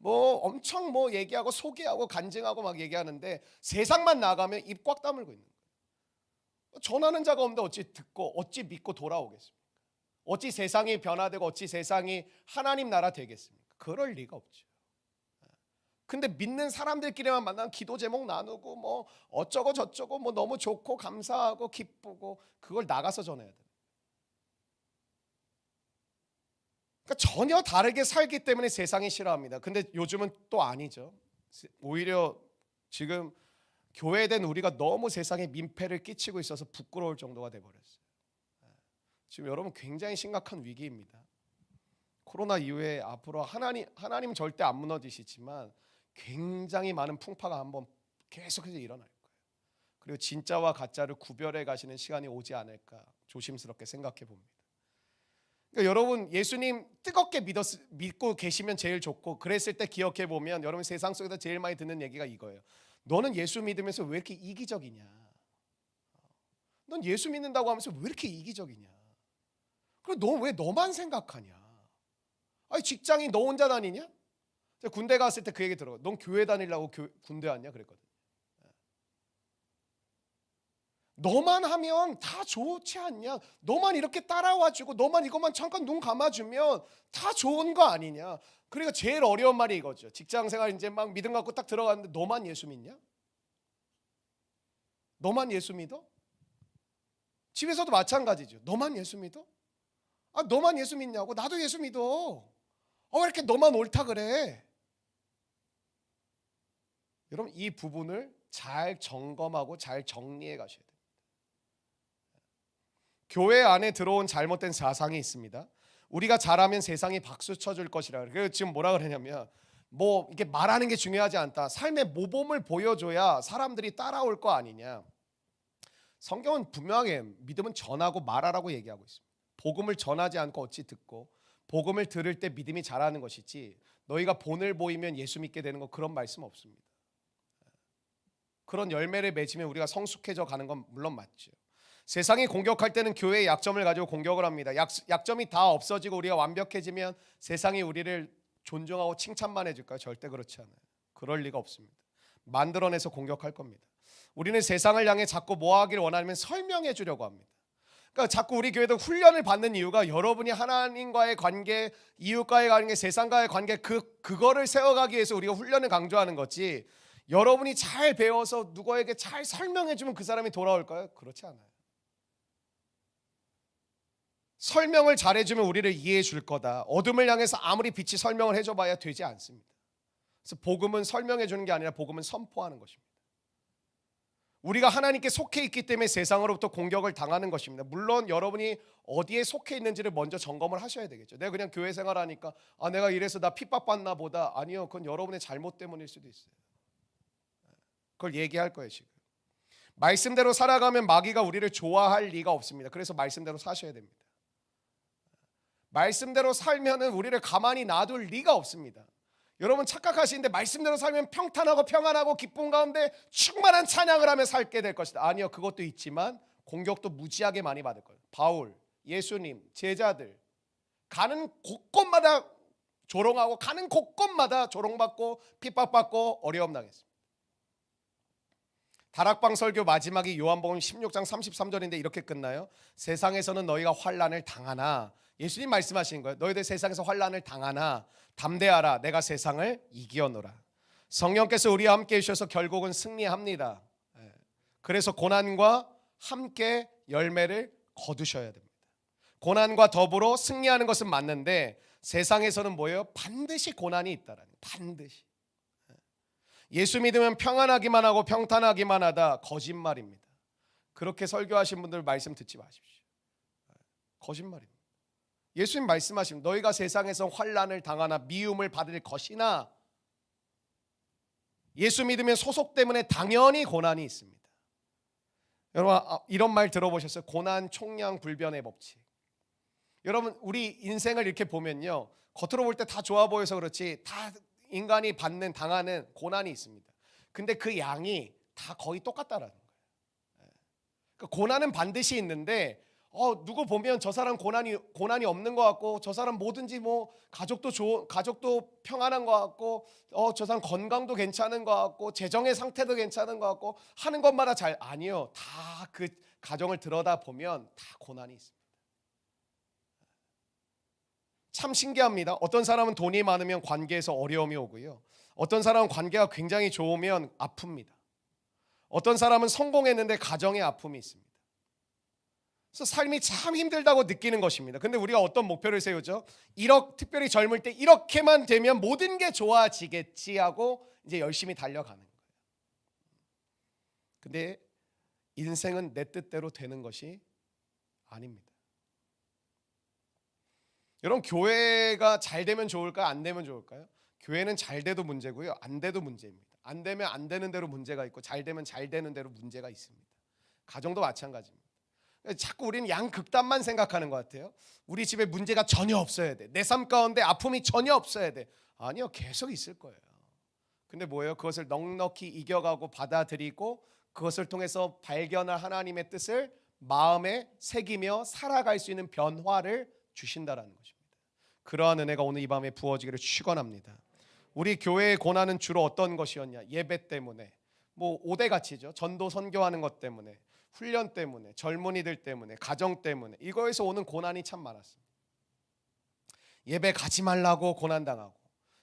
엄청 얘기하고 소개하고 간증하고 막 얘기하는데, 세상만 나가면 입 꽉 다물고 있는 거예요. 전하는 자가 없는데 어찌 듣고 어찌 믿고 돌아오겠습니까? 어찌 세상이 변화되고 어찌 세상이 하나님 나라 되겠습니까? 그럴 리가 없죠. 근데 믿는 사람들끼리만 만나면 기도 제목 나누고 뭐 어쩌고 저쩌고 뭐 너무 좋고 감사하고 기쁘고, 그걸 나가서 전해야 돼요. 그러니까 전혀 다르게 살기 때문에 세상이 싫어합니다. 근데 요즘은 또 아니죠. 오히려 지금 교회된 우리가 너무 세상에 민폐를 끼치고 있어서 부끄러울 정도가 돼버렸어요. 지금 여러분 굉장히 심각한 위기입니다. 코로나 이후에 앞으로 하나님 절대 안 무너지시지만 굉장히 많은 풍파가 한번 계속해서 일어날 거예요. 그리고 진짜와 가짜를 구별해 가시는 시간이 오지 않을까 조심스럽게 생각해 봅니다. 그러니까 여러분 예수님 뜨겁게 믿고 계시면 제일 좋고, 그랬을 때 기억해 보면 여러분 세상 속에서 제일 많이 듣는 얘기가 이거예요. 너는 예수 믿으면서 왜 이렇게 이기적이냐? 넌 예수 믿는다고 하면서 왜 이렇게 이기적이냐? 그리고 너 왜 너만 생각하냐? 아니 직장이 너 혼자 다니냐? 제가 군대 갔을 때 그 얘기 들어요. 넌 교회 다니려고 군대 왔냐? 그랬거든. 너만 하면 다 좋지 않냐? 너만 이렇게 따라와주고 너만 이것만 잠깐 눈 감아주면 다 좋은 거 아니냐? 그러니까 제일 어려운 말이 이거죠. 직장생활 이제 막 믿음 갖고 딱 들어갔는데 너만 예수 믿냐? 너만 예수 믿어? 집에서도 마찬가지죠. 너만 예수 믿어? 아 너만 예수 믿냐고? 나도 예수 믿어. 왜 이렇게 너만 옳다 그래? 여러분 이 부분을 잘 점검하고 잘 정리해 가셔야 돼요. 교회 안에 들어온 잘못된 사상이 있습니다. 우리가 잘하면 세상이 박수 쳐줄 것이라. 그래서 지금 뭐라 그러냐면 이게 말하는 게 중요하지 않다. 삶의 모범을 보여줘야 사람들이 따라올 거 아니냐. 성경은 분명하게 믿음은 전하고 말하라고 얘기하고 있습니다. 복음을 전하지 않고 어찌 듣고, 복음을 들을 때 믿음이 자라는 것이지 너희가 본을 보이면 예수 믿게 되는 거 그런 말씀 없습니다. 그런 열매를 맺으면 우리가 성숙해져 가는 건 물론 맞죠. 세상이 공격할 때는 교회의 약점을 가지고 공격을 합니다. 약점이 다 없어지고 우리가 완벽해지면 세상이 우리를 존중하고 칭찬만 해줄까요? 절대 그렇지 않아요. 그럴 리가 없습니다. 만들어내서 공격할 겁니다. 우리는 세상을 향해 자꾸 뭐 하기를 원하면 설명해 주려고 합니다. 그러니까 자꾸 우리 교회도 훈련을 받는 이유가 여러분이 하나님과의 관계, 이웃과의 관계, 세상과의 관계 그거를 세워가기 위해서 우리가 훈련을 강조하는 거지, 여러분이 잘 배워서 누구에게 잘 설명해 주면 그 사람이 돌아올까요? 그렇지 않아요. 설명을 잘해주면 우리를 이해해 줄 거다. 어둠을 향해서 아무리 빛이 설명을 해줘 봐야 되지 않습니다. 그래서 복음은 설명해 주는 게 아니라 복음은 선포하는 것입니다. 우리가 하나님께 속해 있기 때문에 세상으로부터 공격을 당하는 것입니다. 물론 여러분이 어디에 속해 있는지를 먼저 점검을 하셔야 되겠죠. 내가 그냥 교회 생활하니까 내가 이래서 나 핍박받나 보다. 아니요, 그건 여러분의 잘못 때문일 수도 있어요. 그걸 얘기할 거예요 지금. 말씀대로 살아가면 마귀가 우리를 좋아할 리가 없습니다. 그래서 말씀대로 사셔야 됩니다. 말씀대로 살면은 우리를 가만히 놔둘 리가 없습니다. 여러분 착각하시는데 말씀대로 살면 평탄하고 평안하고 기쁨 가운데 충만한 찬양을 하며 살게 될 것이다. 아니요, 그것도 있지만 공격도 무지하게 많이 받을 거예요. 바울, 예수님, 제자들 가는 곳곳마다 조롱하고 가는 곳곳마다 조롱받고 핍박받고 어려움 당했습니다. 다락방 설교 마지막이 요한복음 16장 33절인데 이렇게 끝나요. 세상에서는 너희가 환난을 당하나, 예수님 말씀하시는 거예요. 너희들 세상에서 환난을 당하나 담대하라, 내가 세상을 이기었노라. 성령께서 우리와 함께 해주셔서 결국은 승리합니다. 그래서 고난과 함께 열매를 거두셔야 됩니다. 고난과 더불어 승리하는 것은 맞는데 세상에서는 뭐예요? 반드시 고난이 있다라는 거예요. 반드시. 예수 믿으면 평안하기만 하고 평탄하기만 하다, 거짓말입니다. 그렇게 설교하신 분들 말씀 듣지 마십시오. 거짓말입니다. 예수님 말씀하시면 너희가 세상에서 환난을 당하나 미움을 받을 것이나, 예수 믿으면 소속 때문에 당연히 고난이 있습니다. 여러분 이런 말 들어보셨어요? 고난 총량 불변의 법칙. 여러분 우리 인생을 이렇게 보면요, 겉으로 볼 때 다 좋아 보여서 그렇지 다 인간이 당하는 고난이 있습니다. 근데 그 양이 다 거의 똑같다라는 거예요. 그러니까 고난은 반드시 있는데 누구 보면 저 사람 고난이 없는 것 같고, 저 사람 뭐든지 가족도 평안한 것 같고, 저 사람 건강도 괜찮은 것 같고, 재정의 상태도 괜찮은 것 같고, 하는 것마다 아니요, 다 그 가정을 들여다 보면 다 고난이 있습니다. 참 신기합니다. 어떤 사람은 돈이 많으면 관계에서 어려움이 오고요, 어떤 사람은 관계가 굉장히 좋으면 아픕니다. 어떤 사람은 성공했는데 가정에 아픔이 있습니다. 그래서 삶이 참 힘들다고 느끼는 것입니다. 근데 우리가 어떤 목표를 세우죠? 특별히 젊을 때 이렇게만 되면 모든 게 좋아지겠지 하고 이제 열심히 달려가는 거예요. 근데 인생은 내 뜻대로 되는 것이 아닙니다. 여러분, 교회가 잘 되면 좋을까요? 안 되면 좋을까요? 교회는 잘 돼도 문제고요, 안 돼도 문제입니다. 안 되면 안 되는 대로 문제가 있고, 잘 되면 잘 되는 대로 문제가 있습니다. 가정도 마찬가지입니다. 자꾸 우리는 양극단만 생각하는 것 같아요. 우리 집에 문제가 전혀 없어야 돼, 내 삶 가운데 아픔이 전혀 없어야 돼. 아니요, 계속 있을 거예요. 근데 뭐예요? 그것을 넉넉히 이겨가고 받아들이고 그것을 통해서 발견할 하나님의 뜻을 마음에 새기며 살아갈 수 있는 변화를 주신다라는 것입니다. 그러한 은혜가 오늘 이 밤에 부어지기를 축원합니다. 우리 교회의 고난은 주로 어떤 것이었냐? 예배 때문에, 뭐 5대 가치죠. 전도 선교하는 것 때문에, 훈련 때문에, 젊은이들 때문에, 가정 때문에, 이거에서 오는 고난이 참 많았습니다. 예배 가지 말라고 고난당하고,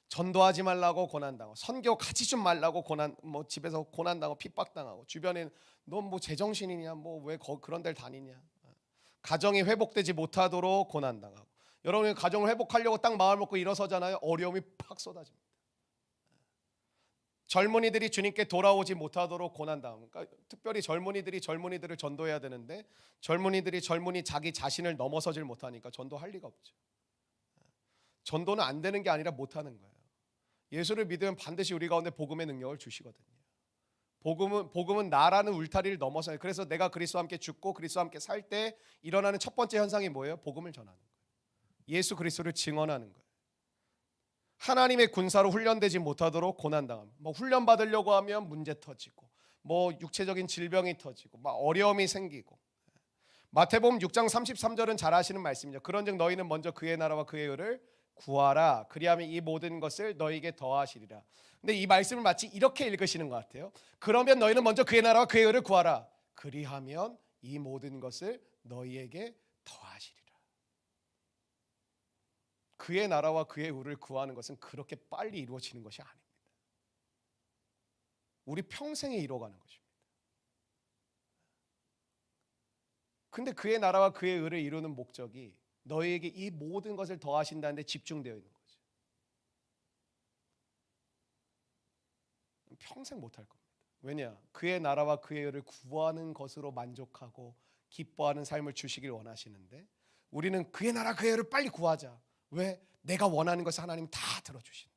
전도하지 말라고 고난당하고, 선교 가지 좀 말라고 뭐 집에서 고난당하고 핍박당하고, 주변에 넌 뭐 제정신이냐, 뭐 왜 그런 데를 다니냐, 가정이 회복되지 못하도록 고난당하고. 여러분이 가정을 회복하려고 딱 마음 먹고 일어서잖아요. 어려움이 팍 쏟아집니다. 젊은이들이 주님께 돌아오지 못하도록 고난당합니다. 그러니까 특별히 젊은이들을 전도해야 되는데, 젊은이 자기 자신을 넘어서질 못하니까 전도할 리가 없죠. 전도는 안 되는 게 아니라 못하는 거예요. 예수를 믿으면 반드시 우리 가운데 복음의 능력을 주시거든요. 복음은 나라는 울타리를 넘어서요. 그래서 내가 그리스도와 함께 죽고 그리스도와 함께 살 때 일어나는 첫 번째 현상이 뭐예요? 복음을 전하는 거예요. 예수 그리스도를 증언하는 거예요. 하나님의 군사로 훈련되지 못하도록 고난당함. 뭐 훈련 받으려고 하면 문제 터지고, 뭐 육체적인 질병이 터지고, 막 어려움이 생기고. 마태복음 6장 33절은 잘 아시는 말씀이죠. 그런즉 너희는 먼저 그의 나라와 그의 의를 구하라. 그리하면 이 모든 것을 너희에게 더하시리라. 근데 이 말씀을 마치 이렇게 읽으시는 것 같아요. 그러면 너희는 먼저 그의 나라와 그의 의를 구하라. 그리하면 이 모든 것을 너희에게 더하시리라. 그의 나라와 그의 의를 구하는 것은 그렇게 빨리 이루어지는 것이 아닙니다. 우리 평생에 이루어가는 것입니다. 근데 그의 나라와 그의 의를 이루는 목적이 너희에게 이 모든 것을 더하신다는 데 집중되어 있는 거죠. 평생 못할 겁니다. 왜냐? 그의 나라와 그의 의를 구하는 것으로 만족하고 기뻐하는 삶을 주시길 원하시는데, 우리는 그의 나라 그의 의를 빨리 구하자. 왜? 내가 원하는 것을 하나님 다 들어주신대.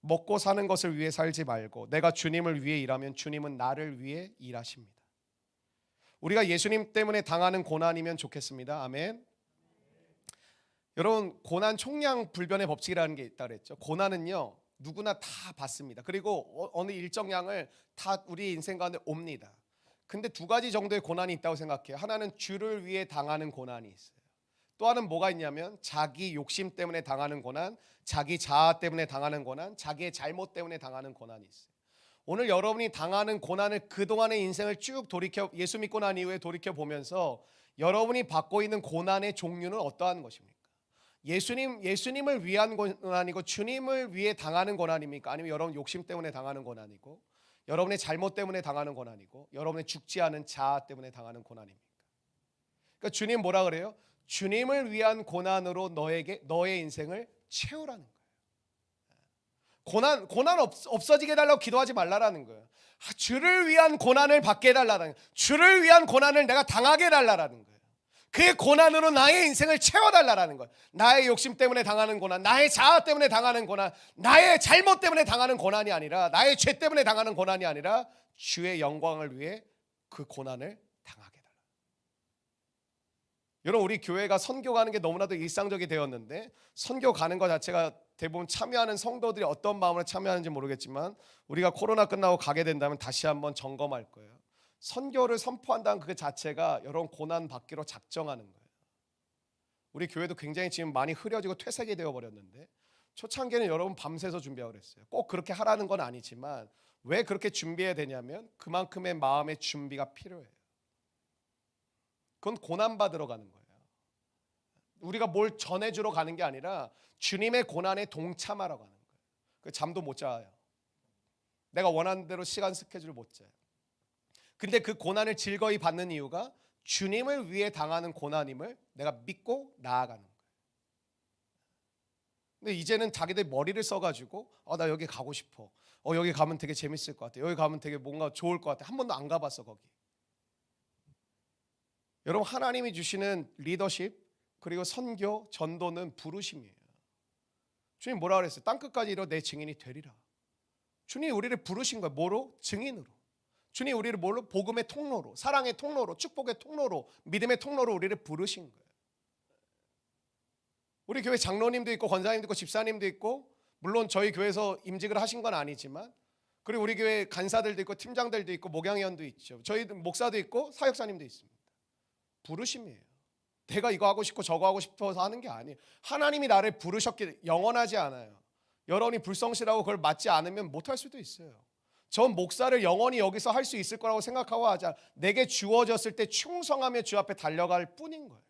먹고 사는 것을 위해 살지 말고 내가 주님을 위해 일하면 주님은 나를 위해 일하십니다. 우리가 예수님 때문에 당하는 고난이면 좋겠습니다. 아멘. 여러분, 고난 총량 불변의 법칙이라는 게 있다 그랬죠. 고난은요, 누구나 다 받습니다. 그리고 어느 일정량을 다 우리 인생 가운데 옵니다. 근데 두 가지 정도의 고난이 있다고 생각해요. 하나는 주를 위해 당하는 고난이 있어요. 또 하나는 뭐가 있냐면 자기 욕심 때문에 당하는 고난, 자기 자아 때문에 당하는 고난, 자기의 잘못 때문에 당하는 고난이 있어요. 오늘 여러분이 당하는 고난을, 그동안의 인생을 쭉 돌이켜, 예수 믿고 난 이후에 돌이켜 보면서 여러분이 받고 있는 고난의 종류는 어떠한 것입니까? 예수님을 위한 고난이고 주님을 위해 당하는 고난입니까? 아니면 여러분 욕심 때문에 당하는 고난이고, 여러분의 잘못 때문에 당하는 고난이고, 여러분의 죽지 않은 자아 때문에 당하는 고난입니까? 그러니까 주님 뭐라 그래요? 주님을 위한 고난으로 너의 인생을 채우라는 거예요. 고난 없어지게 해달라고 기도하지 말라라는 거예요. 주를 위한 고난을 받게 해달라는 거예요. 주를 위한 고난을 내가 당하게 해달라는 거예요. 그 고난으로 나의 인생을 채워달라는 거예요. 나의 욕심 때문에 당하는 고난, 나의 자아 때문에 당하는 고난, 나의 잘못 때문에 당하는 고난이 아니라, 나의 죄 때문에 당하는 고난이 아니라 주의 영광을 위해 그 고난을 당하게 해달라. 여러분, 우리 교회가 선교 가는 게 너무나도 일상적이 되었는데, 선교 가는 것 자체가 대부분 참여하는 성도들이 어떤 마음으로 참여하는지 모르겠지만, 우리가 코로나 끝나고 가게 된다면 다시 한번 점검할 거예요. 선교를 선포한다는 그 자체가 여러분 고난 받기로 작정하는 거예요. 우리 교회도 굉장히 지금 많이 흐려지고 퇴색이 되어 버렸는데, 초창기에는 여러분 밤새서 준비하고 그랬어요. 꼭 그렇게 하라는 건 아니지만 왜 그렇게 준비해야 되냐면 그만큼의 마음의 준비가 필요해요. 그건 고난 받으러 가는 거예요. 우리가 뭘 전해주러 가는 게 아니라 주님의 고난에 동참하러 가는 거예요. 그 잠도 못 자요. 내가 원하는 대로 시간 스케줄을 못 짜요. 근데 그 고난을 즐거이 받는 이유가 주님을 위해 당하는 고난임을 내가 믿고 나아가는 거예요. 근데 이제는 자기들 머리를 써가지고 나 여기 가고 싶어. 여기 가면 되게 재밌을 것 같아. 여기 가면 되게 뭔가 좋을 것 같아. 한 번도 안 가봤어 거기. 여러분, 하나님이 주시는 리더십 그리고 선교, 전도는 부르심이에요. 주님 뭐라 그랬어요? 땅끝까지 이르러 내 증인이 되리라. 주님이 우리를 부르신 거예요. 뭐로? 증인으로. 주님이 우리를 뭘로? 복음의 통로로, 사랑의 통로로, 축복의 통로로, 믿음의 통로로 우리를 부르신 거예요. 우리 교회 장로님도 있고 권사님도 있고 집사님도 있고, 물론 저희 교회에서 임직을 하신 건 아니지만, 그리고 우리 교회 간사들도 있고 팀장들도 있고 목양위원도 있죠. 저희 목사도 있고 사역사님도 있습니다. 부르심이에요. 내가 이거 하고 싶고 저거 하고 싶어서 하는 게 아니에요. 하나님이 나를 부르셨기, 영원하지 않아요. 여러분이 불성실하고 그걸 맞지 않으면 못할 수도 있어요. 전 목사를 영원히 여기서 할 수 있을 거라고 생각하고 하자. 내게 주어졌을 때 충성하며 주 앞에 달려갈 뿐인 거예요.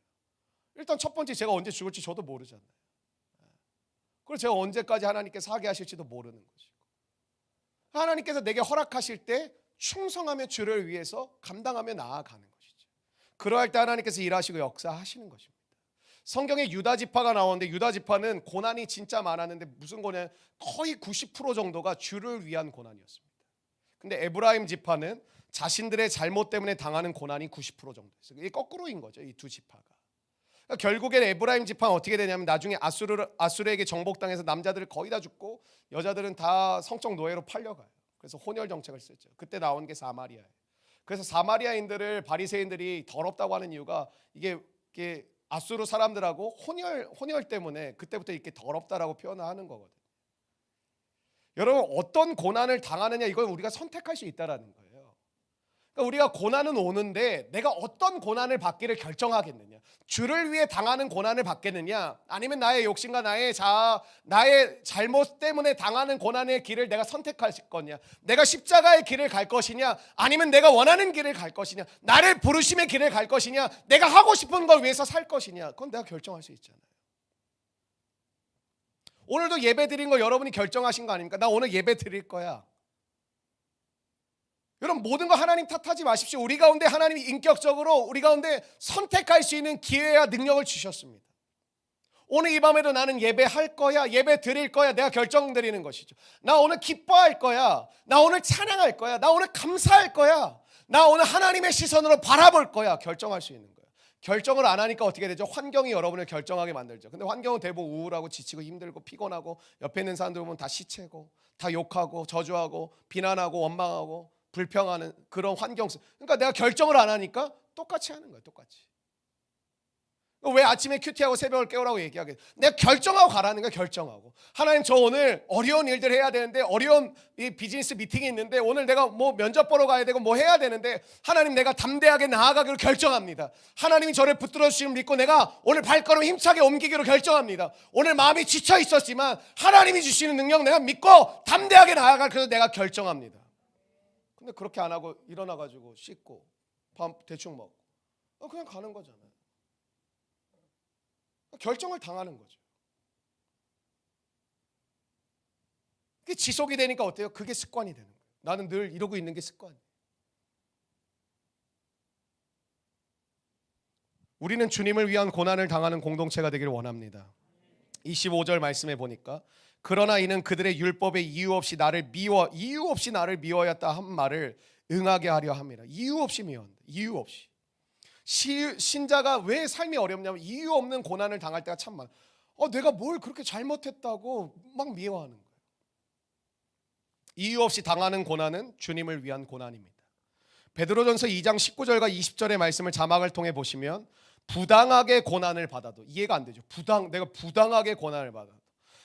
일단 첫 번째, 제가 언제 죽을지 저도 모르잖아요. 그리고 제가 언제까지 하나님께서 하게 하실지도 모르는 것이고, 하나님께서 내게 허락하실 때 충성하며 주를 위해서 감당하며 나아가는 것이죠. 그러할 때 하나님께서 일하시고 역사하시는 것입니다. 성경에 유다 지파가 나오는데, 유다 지파는 고난이 진짜 많았는데 무슨 고난? 거의 90% 정도가 주를 위한 고난이었습니다. 근데 에브라임 지파는 자신들의 잘못 때문에 당하는 고난이 90% 정도 있어요. 이게 거꾸로인 거죠, 이 두 지파가. 그러니까 결국엔 에브라임 지파는 어떻게 되냐면, 나중에 아수르에게 정복당해서 남자들을 거의 다 죽고 여자들은 다 성적 노예로 팔려가요. 그래서 혼혈 정책을 쓰죠. 그때 나온 게 사마리아예요. 그래서 사마리아인들을 바리새인들이 더럽다고 하는 이유가, 이게 아수르 사람들하고 혼혈 때문에 그때부터 이렇게 더럽다라고 표현하는 거거든요. 여러분, 어떤 고난을 당하느냐, 이걸 우리가 선택할 수 있다라는 거예요. 그러니까 우리가 고난은 오는데 내가 어떤 고난을 받기를 결정하겠느냐. 주를 위해 당하는 고난을 받겠느냐, 아니면 나의 욕심과 나의 잘못 때문에 당하는 고난의 길을 내가 선택할 거냐, 내가 십자가의 길을 갈 것이냐, 아니면 내가 원하는 길을 갈 것이냐, 나를 부르심의 길을 갈 것이냐, 내가 하고 싶은 걸 위해서 살 것이냐, 그건 내가 결정할 수 있잖아요. 오늘도 예배 드린 거 여러분이 결정하신 거 아닙니까? 나 오늘 예배 드릴 거야. 여러분, 모든 거 하나님 탓하지 마십시오. 우리 가운데 하나님이 인격적으로 우리 가운데 선택할 수 있는 기회와 능력을 주셨습니다. 오늘 이 밤에도 나는 예배할 거야, 예배 드릴 거야, 내가 결정드리는 것이죠. 나 오늘 기뻐할 거야, 나 오늘 찬양할 거야, 나 오늘 감사할 거야, 나 오늘 하나님의 시선으로 바라볼 거야, 결정할 수 있는 거예요. 결정을 안 하니까 어떻게 되죠? 환경이 여러분을 결정하게 만들죠. 근데 환경은 대부분 우울하고 지치고 힘들고 피곤하고, 옆에 있는 사람들 보면 다 시체고, 다 욕하고 저주하고 비난하고 원망하고 불평하는 그런 환경. 그러니까 내가 결정을 안 하니까 똑같이 하는 거예요. 똑같이. 왜 아침에 큐티하고 새벽을 깨우라고 얘기하게? 내가 결정하고 가라는 거야. 결정하고, 하나님, 저 오늘 어려운 일들 해야 되는데, 어려운 이 비즈니스 미팅이 있는데, 오늘 내가 뭐 면접 보러 가야 되고 뭐 해야 되는데, 하나님, 내가 담대하게 나아가기로 결정합니다. 하나님이 저를 붙들어 주시면 믿고 내가 오늘 발걸음 힘차게 옮기기로 결정합니다. 오늘 마음이 지쳐 있었지만 하나님이 주시는 능력 내가 믿고 담대하게 나아갈, 그래서 내가 결정합니다. 근데 그렇게 안 하고 일어나가지고 씻고 밥 대충 먹고 그냥 가는 거잖아요. 결정을 당하는 거죠. 그게 지속이 되니까 어때요? 그게 습관이 되는 거예요. 나는 늘 이러고 있는 게 습관이에요. 우리는 주님을 위한 고난을 당하는 공동체가 되기를 원합니다. 25절 말씀에 보니까, 그러나 이는 그들의 율법에 이유 없이 나를 미워하였다 한 말을 응하게 하려 함이라. 이유 없이 미워한다. 이유 없이. 신자가 왜 삶이 어렵냐면, 이유 없는 고난을 당할 때가 참 많아. 내가 뭘 그렇게 잘못했다고 막 미워하는 거예요. 이유 없이 당하는 고난은 주님을 위한 고난입니다. 베드로전서 2장 19절과 20절의 말씀을 자막을 통해 보시면, 부당하게 고난을 받아도, 이해가 안 되죠. 내가 부당하게 고난을 받아도.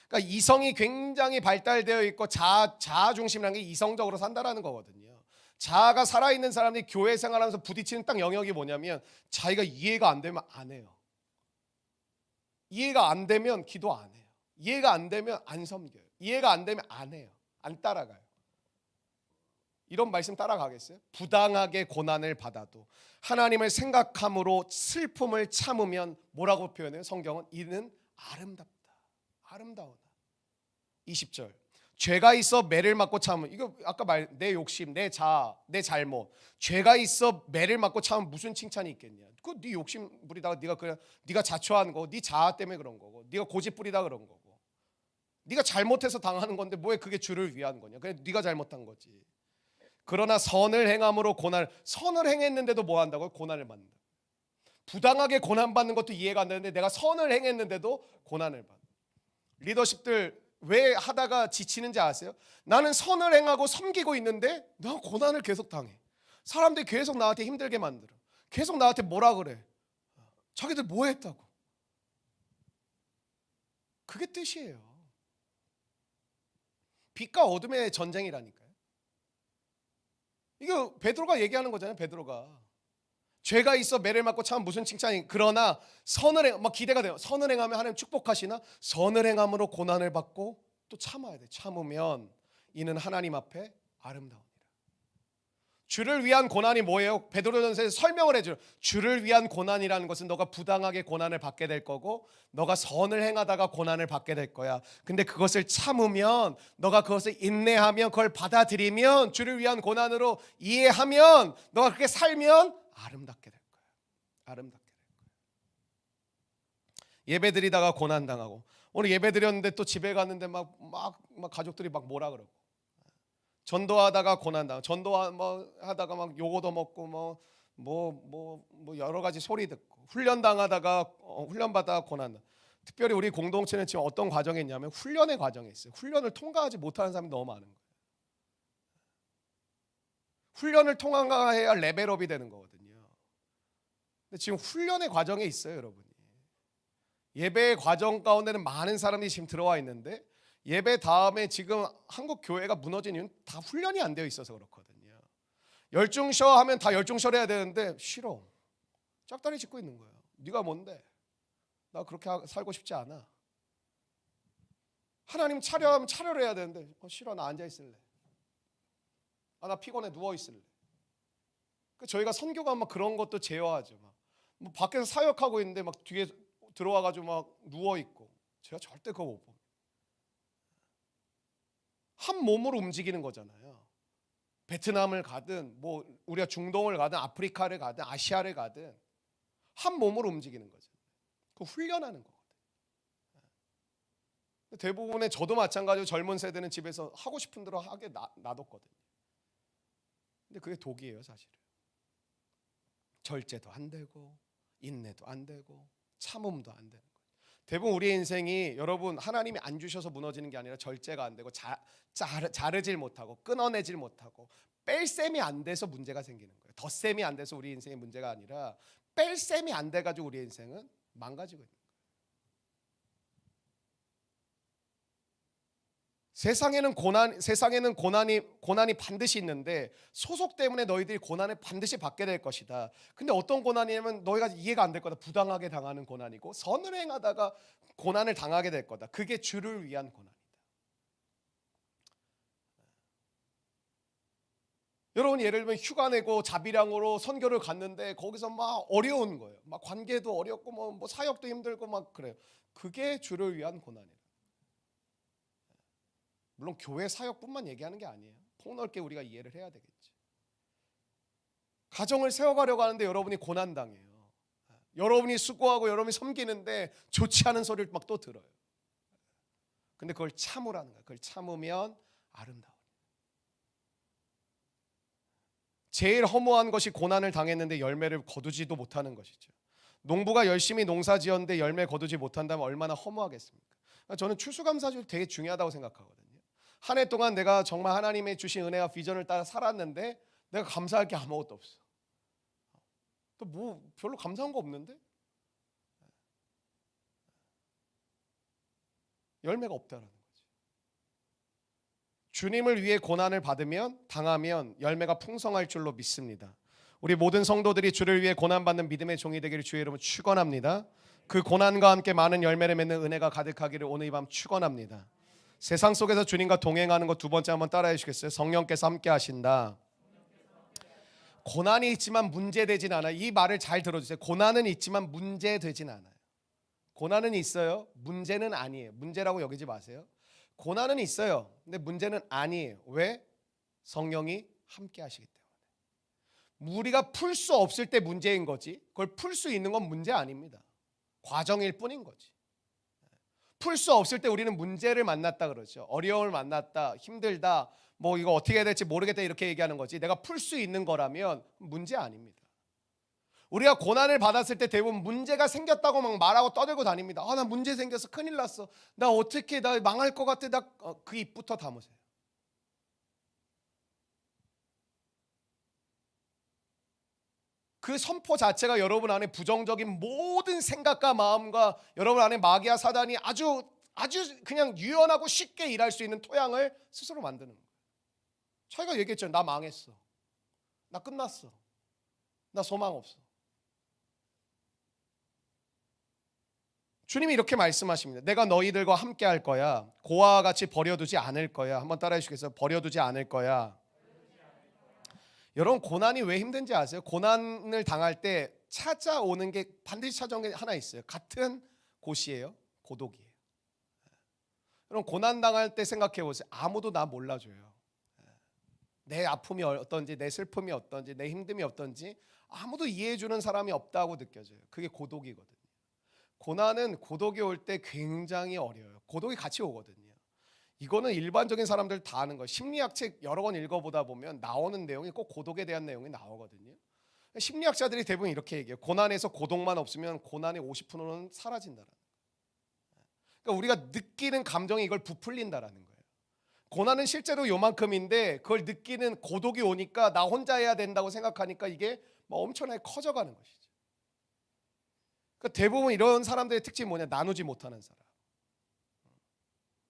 그러니까 이성이 굉장히 발달되어 있고 자아 중심이라는 게 이성적으로 산다라는 거거든요. 자아가 살아있는 사람들이 교회 생활하면서 부딪히는 딱 영역이 뭐냐면, 자기가 이해가 안 되면 안 해요. 이해가 안 되면 기도 안 해요. 이해가 안 되면 안 섬겨요. 이해가 안 되면 안 해요. 안 따라가요. 이런 말씀 따라가겠어요? 부당하게 고난을 받아도 하나님을 생각함으로 슬픔을 참으면 뭐라고 표현해요? 성경은 이는 아름답다. 아름다우다. 20절. 죄가 있어 매를 맞고 참으면, 이거 아까 내 욕심, 내 자아, 내 잘못, 죄가 있어 매를 맞고 참으면 무슨 칭찬이 있겠냐? 그 네 욕심 부리다가 네가 자초한 거, 네 자아 때문에 그런 거고, 네가 고집 부리다 그런 거고, 네가 잘못해서 당하는 건데 왜 그게 주를 위한 거냐? 그냥 네가 잘못한 거지. 그러나 선을 행함으로 선을 행했는데도 뭐 한다고요? 고난을 받는다. 부당하게 고난받는 것도 이해가 안 되는데 내가 선을 행했는데도 고난을 받아. 리더십들 왜 하다가 지치는지 아세요? 나는 선을 행하고 섬기고 있는데 나 고난을 계속 당해. 사람들이 계속 나한테 힘들게 만들어. 계속 나한테 뭐라 그래. 자기들 뭐 했다고. 그게 뜻이에요. 빛과 어둠의 전쟁이라니까요. 이거 베드로가 얘기하는 거잖아요. 베드로가 죄가 있어 매를 맞고 참 무슨 칭찬이. 그러나 선을 막 기대가 돼요. 선을 행하면 하나님 축복하시나? 선을 행함으로 고난을 받고 또 참아야 돼. 참으면 이는 하나님 앞에 아름다우니라. 주를 위한 고난이 뭐예요? 베드로전서에서 설명을 해줘요. 주를 위한 고난이라는 것은 너가 부당하게 고난을 받게 될 거고 너가 선을 행하다가 고난을 받게 될 거야. 근데 그것을 참으면, 너가 그것을 인내하면, 그걸 받아들이면, 주를 위한 고난으로 이해하면, 너가 그렇게 살면 아름답게 될 거야. 아름답게 될 거야. 예배 드리다가 고난 당하고, 오늘 예배 드렸는데 또 집에 갔는데 막 가족들이 막 뭐라 그러고, 전도하다가 고난 당, 전도하다가 막 요거도 먹고 뭐 여러 가지 소리 듣고, 훈련 당하다가 훈련 받다가 고난 당. 특별히 우리 공동체는 지금 어떤 과정에 있냐면 훈련의 과정에 있어요. 훈련을 통과하지 못하는 사람이 너무 많은 거예요. 훈련을 통과해야 레벨업이 되는 거거든요. 근데 지금 훈련의 과정에 있어요, 여러분이. 예배의 과정 가운데는 많은 사람들이 지금 들어와 있는데 예배 다음에 지금 한국 교회가 무너진 이유는 다 훈련이 안 되어 있어서 그렇거든요. 열중셔 하면 다 열중셔를 해야 되는데 싫어. 짝다리 짚고 있는 거예요. 네가 뭔데? 나 그렇게 살고 싶지 않아. 하나님 차려하면 차려를 해야 되는데 싫어, 나 앉아 있을래. 나 피곤해, 누워 있을래. 저희가 선교가 막 그런 것도 제어하죠. 뭐 밖에서 사역하고 있는데 막 뒤에 들어와가지고 막 누워 있고, 제가 절대 그거 못 봅니다. 한 몸으로 움직이는 거잖아요. 베트남을 가든 뭐 우리가 중동을 가든 아프리카를 가든 아시아를 가든 한 몸으로 움직이는 거죠. 그 훈련하는 거거든요. 대부분의, 저도 마찬가지로 젊은 세대는 집에서 하고 싶은 대로 하게 놔뒀거든요. 근데 그게 독이에요, 사실은. 절제도 안 되고 인내도 안 되고 참음도 안 되는 거예요. 대부분 우리의 인생이, 여러분, 하나님이 안 주셔서 무너지는 게 아니라 절제가 안 되고 자르질 못하고 끊어내질 못하고 뺄셈이 안 돼서 문제가 생기는 거예요. 덧셈이 안 돼서 우리 인생의 문제가 아니라 뺄셈이 안 돼가지고 우리 인생은 망가지고 있는 거예요. 세상에는 고난이 반드시 있는데 소속 때문에 너희들이 고난을 반드시 받게 될 것이다. 근데 어떤 고난이냐면 너희가 이해가 안 될 거다. 부당하게 당하는 고난이고 선을 행하다가 고난을 당하게 될 거다. 그게 주를 위한 고난이다. 여러분, 예를 들면 휴가 내고 자비량으로 선교를 갔는데 거기서 막 어려운 거예요. 막 관계도 어렵고 뭐 사역도 힘들고 막 그래요. 그게 주를 위한 고난이에요. 물론 교회 사역뿐만 얘기하는 게 아니에요. 폭넓게 우리가 이해를 해야 되겠지. 가정을 세워가려고 하는데 여러분이 고난당해요. 여러분이 수고하고 여러분이 섬기는데 좋지 않은 소리를 막 또 들어요. 근데 그걸 참으라는 거예요. 그걸 참으면 아름다워요. 제일 허무한 것이 고난을 당했는데 열매를 거두지도 못하는 것이죠. 농부가 열심히 농사 지었는데 열매 거두지 못한다면 얼마나 허무하겠습니까? 저는 추수감사절 되게 중요하다고 생각하거든요. 한 해 동안 내가 정말 하나님의 주신 은혜와 비전을 따라 살았는데 내가 감사할 게 아무것도 없어. 또 뭐 별로 감사한 거 없는데? 열매가 없다라는 거지. 주님을 위해 고난을 당하면 열매가 풍성할 줄로 믿습니다. 우리 모든 성도들이 주를 위해 고난받는 믿음의 종이 되기를 주의 이름으로 축원합니다. 그 고난과 함께 많은 열매를 맺는 은혜가 가득하기를 오늘 이 밤 축원합니다. 세상 속에서 주님과 동행하는 것 두 번째 한번 따라해 주시겠어요? 성령께서 함께 하신다. 고난이 있지만 문제되진 않아요. 이 말을 잘 들어주세요. 고난은 있지만 문제되진 않아요. 고난은 있어요. 문제는 아니에요. 문제라고 여기지 마세요. 고난은 있어요. 근데 문제는 아니에요. 왜? 성령이 함께 하시기 때문에. 우리가 풀 수 없을 때 문제인 거지, 그걸 풀 수 있는 건 문제 아닙니다. 과정일 뿐인 거지. 풀 수 없을 때 우리는 문제를 만났다 그러죠. 어려움을 만났다, 힘들다, 뭐 이거 어떻게 해야 될지 모르겠다 이렇게 얘기하는 거지, 내가 풀 수 있는 거라면 문제 아닙니다. 우리가 고난을 받았을 때 대부분 문제가 생겼다고 막 말하고 떠들고 다닙니다. 아, 나 문제 생겼어. 큰일 났어. 나 어떻게, 나 망할 것 같아. 그 입부터 담으세요. 그 선포 자체가 여러분 안에 부정적인 모든 생각과 마음과 여러분 안에 마귀와 사단이 아주 그냥 유연하고 쉽게 일할 수 있는 토양을 스스로 만드는 거예요. 저희가 얘기했죠. 나 망했어. 나 끝났어. 나 소망 없어. 주님이 이렇게 말씀하십니다. 내가 너희들과 함께 할 거야. 고아와 같이 버려두지 않을 거야. 한번 따라해 주시겠어요? 버려두지 않을 거야. 여러분, 고난이 왜 힘든지 아세요? 고난을 당할 때 찾아오는 게 반드시 찾아오는 게 하나 있어요. 같은 곳이에요. 고독이에요. 여러분, 고난 당할 때 생각해 보세요. 아무도 나 몰라줘요. 내 아픔이 어떤지, 내 슬픔이 어떤지, 내 힘듦이 어떤지 아무도 이해해 주는 사람이 없다고 느껴져요. 그게 고독이거든요. 고난은 고독이 올 때 굉장히 어려워요. 고독이 같이 오거든요. 이거는 일반적인 사람들 다 아는 거예요. 심리학 책 여러 권 읽어보다 보면 나오는 내용이 꼭 고독에 대한 내용이 나오거든요. 심리학자들이 대부분 이렇게 얘기해요. 고난에서 고독만 없으면 고난의 50%는 사라진다라는 거예요. 그러니까 우리가 느끼는 감정이 이걸 부풀린다라는 거예요. 고난은 실제로 요만큼인데 그걸 느끼는 고독이 오니까 나 혼자 해야 된다고 생각하니까 이게 막 엄청나게 커져가는 것이죠. 그러니까 대부분 이런 사람들의 특징이 뭐냐? 나누지 못하는 사람.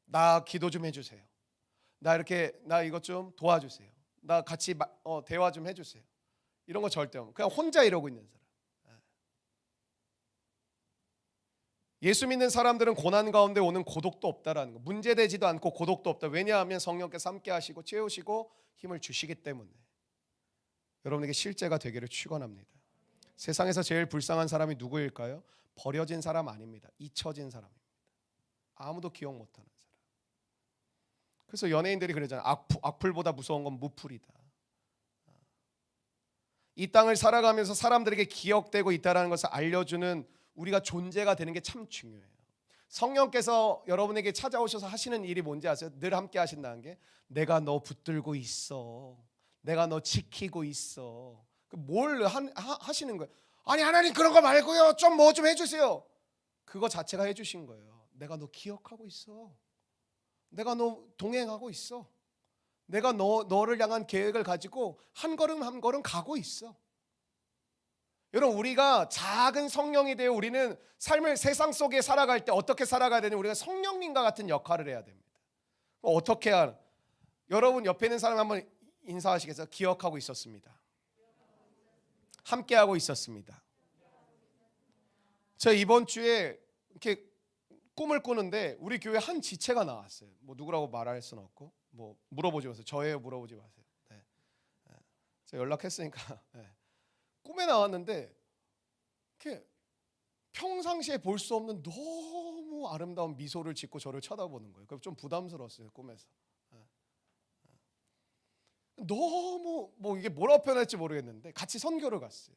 나 기도 좀 해주세요. 나 이것 좀 도와주세요. 나 같이 대화 좀 해주세요. 이런 거 절대 없고 그냥 혼자 이러고 있는 사람. 예수 믿는 사람들은 고난 가운데 오는 고독도 없다라는 거. 문제되지도 않고 고독도 없다. 왜냐하면 성령께서 함께 하시고 채우시고 힘을 주시기 때문에. 여러분에게 실제가 되기를 축원합니다. 세상에서 제일 불쌍한 사람이 누구일까요? 버려진 사람 아닙니다. 잊혀진 사람입니다. 아무도 기억 못하는 사람. 그래서 연예인들이 그러잖아요. 악플보다 무서운 건 무플이다. 이 땅을 살아가면서 사람들에게 기억되고 있다는 것을 알려주는 우리가 존재가 되는 게 참 중요해요. 성령께서 여러분에게 찾아오셔서 하시는 일이 뭔지 아세요? 늘 함께 하신다는 게 내가 너 붙들고 있어. 내가 너 지키고 있어. 뭘 하시는 거예요? 아니 하나님 그런 거 말고요. 좀 뭐 좀 해주세요. 그거 자체가 해주신 거예요. 내가 너 기억하고 있어. 내가 너 동행하고 있어. 내가 너를 향한 계획을 가지고 한 걸음 한 걸음 가고 있어. 여러분 우리가 작은 성령이 되어 우리는 삶을 세상 속에 살아갈 때 어떻게 살아가야 되냐? 우리가 성령님과 같은 역할을 해야 됩니다. 어떻게 하나? 여러분 옆에 있는 사람 한번 인사하시겠어요? 기억하고 있었습니다. 함께하고 있었습니다. 저 이번 주에 이렇게 꿈을 꾸는데 우리 교회 한 지체가 나왔어요. 뭐 누구라고 말할 수는 없고 뭐 물어보지 마세요. 저예요 물어보지 마세요. 네. 제가 연락했으니까 네. 꿈에 나왔는데 이렇게 평상시에 볼 수 없는 너무 아름다운 미소를 짓고 저를 쳐다보는 거예요. 그래서 좀 부담스러웠어요 꿈에서. 너무 뭐 이게 뭐라고 표현할지 모르겠는데 같이 선교를 갔어요.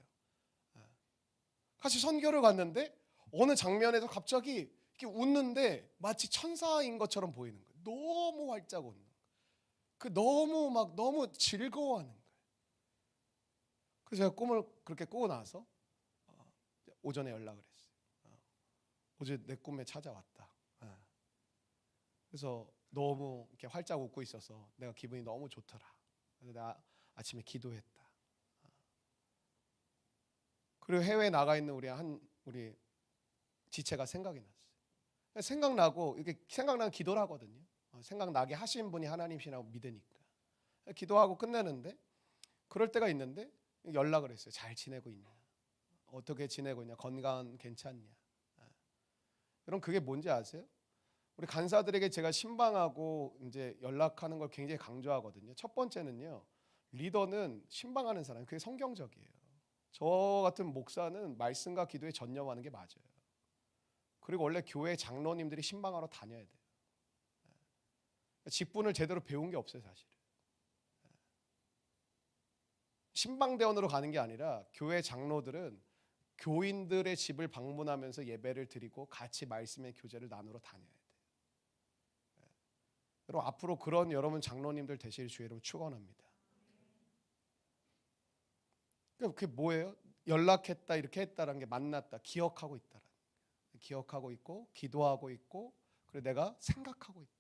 같이 선교를 갔는데 어느 장면에서 갑자기 이렇게 웃는데 마치 천사인 것처럼 보이는 거예요. 너무 활짝 웃는 거예요. 너무 즐거워하는 거예요. 그래서 제가 꿈을 그렇게 꾸고 나서 오전에 연락을 했어요. 어제 내 꿈에 찾아왔다. 그래서 너무 이렇게 활짝 웃고 있어서 내가 기분이 너무 좋더라. 그래서 내가 아침에 기도했다. 그리고 해외에 나가 있는 우리 지체가 생각이 났어요. 생각나고 이렇게 생각나면 기도를 하거든요. 생각나게 하신 분이 하나님이시라고 믿으니까 기도하고 끝내는데 그럴 때가 있는데 연락을 했어요. 잘 지내고 있냐? 어떻게 지내고 있냐? 건강 괜찮냐? 여러분 그게 뭔지 아세요? 우리 간사들에게 제가 신방하고 이제 연락하는 걸 굉장히 강조하거든요. 첫 번째는요. 리더는 신방하는 사람, 그게 성경적이에요. 저 같은 목사는 말씀과 기도에 전념하는 게 맞아요. 그리고 원래 교회 장로님들이 신방하러 다녀야 돼요. 직분을 제대로 배운 게 없어요, 사실. 신방대원으로 가는 게 아니라 교회 장로들은 교인들의 집을 방문하면서 예배를 드리고 같이 말씀의 교제를 나누러 다녀야 돼요. 여러분 앞으로 그런 여러분 장로님들 되실 주의 이름 축원합니다. 그게 뭐예요? 연락했다, 이렇게 했다라는 게 만났다, 기억하고 있다라는, 기억하고 있고 기도하고 있고 그리고 내가 생각하고 있다.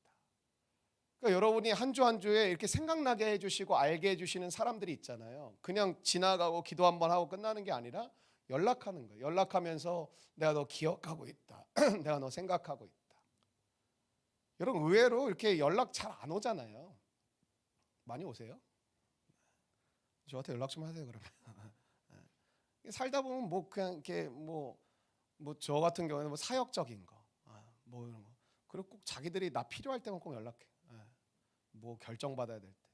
그러니까 여러분이 한 주 한 주에 이렇게 생각나게 해주시고 알게 해주시는 사람들이 있잖아요. 그냥 지나가고 기도 한번 하고 끝나는 게 아니라 연락하는 거예요. 연락하면서 내가 너 기억하고 있다. 내가 너 생각하고 있다. 여러분 의외로 이렇게 연락 잘 안 오잖아요. 많이 오세요? 저한테 연락 좀 하세요 그러면. 살다 보면 뭐 그냥 이렇게 뭐 저 같은 경우에는 뭐 사역적인 거, 뭐 이런 거. 그리고 꼭 자기들이 나 필요할 때만 꼭 연락해. 뭐 결정 받아야 될 때.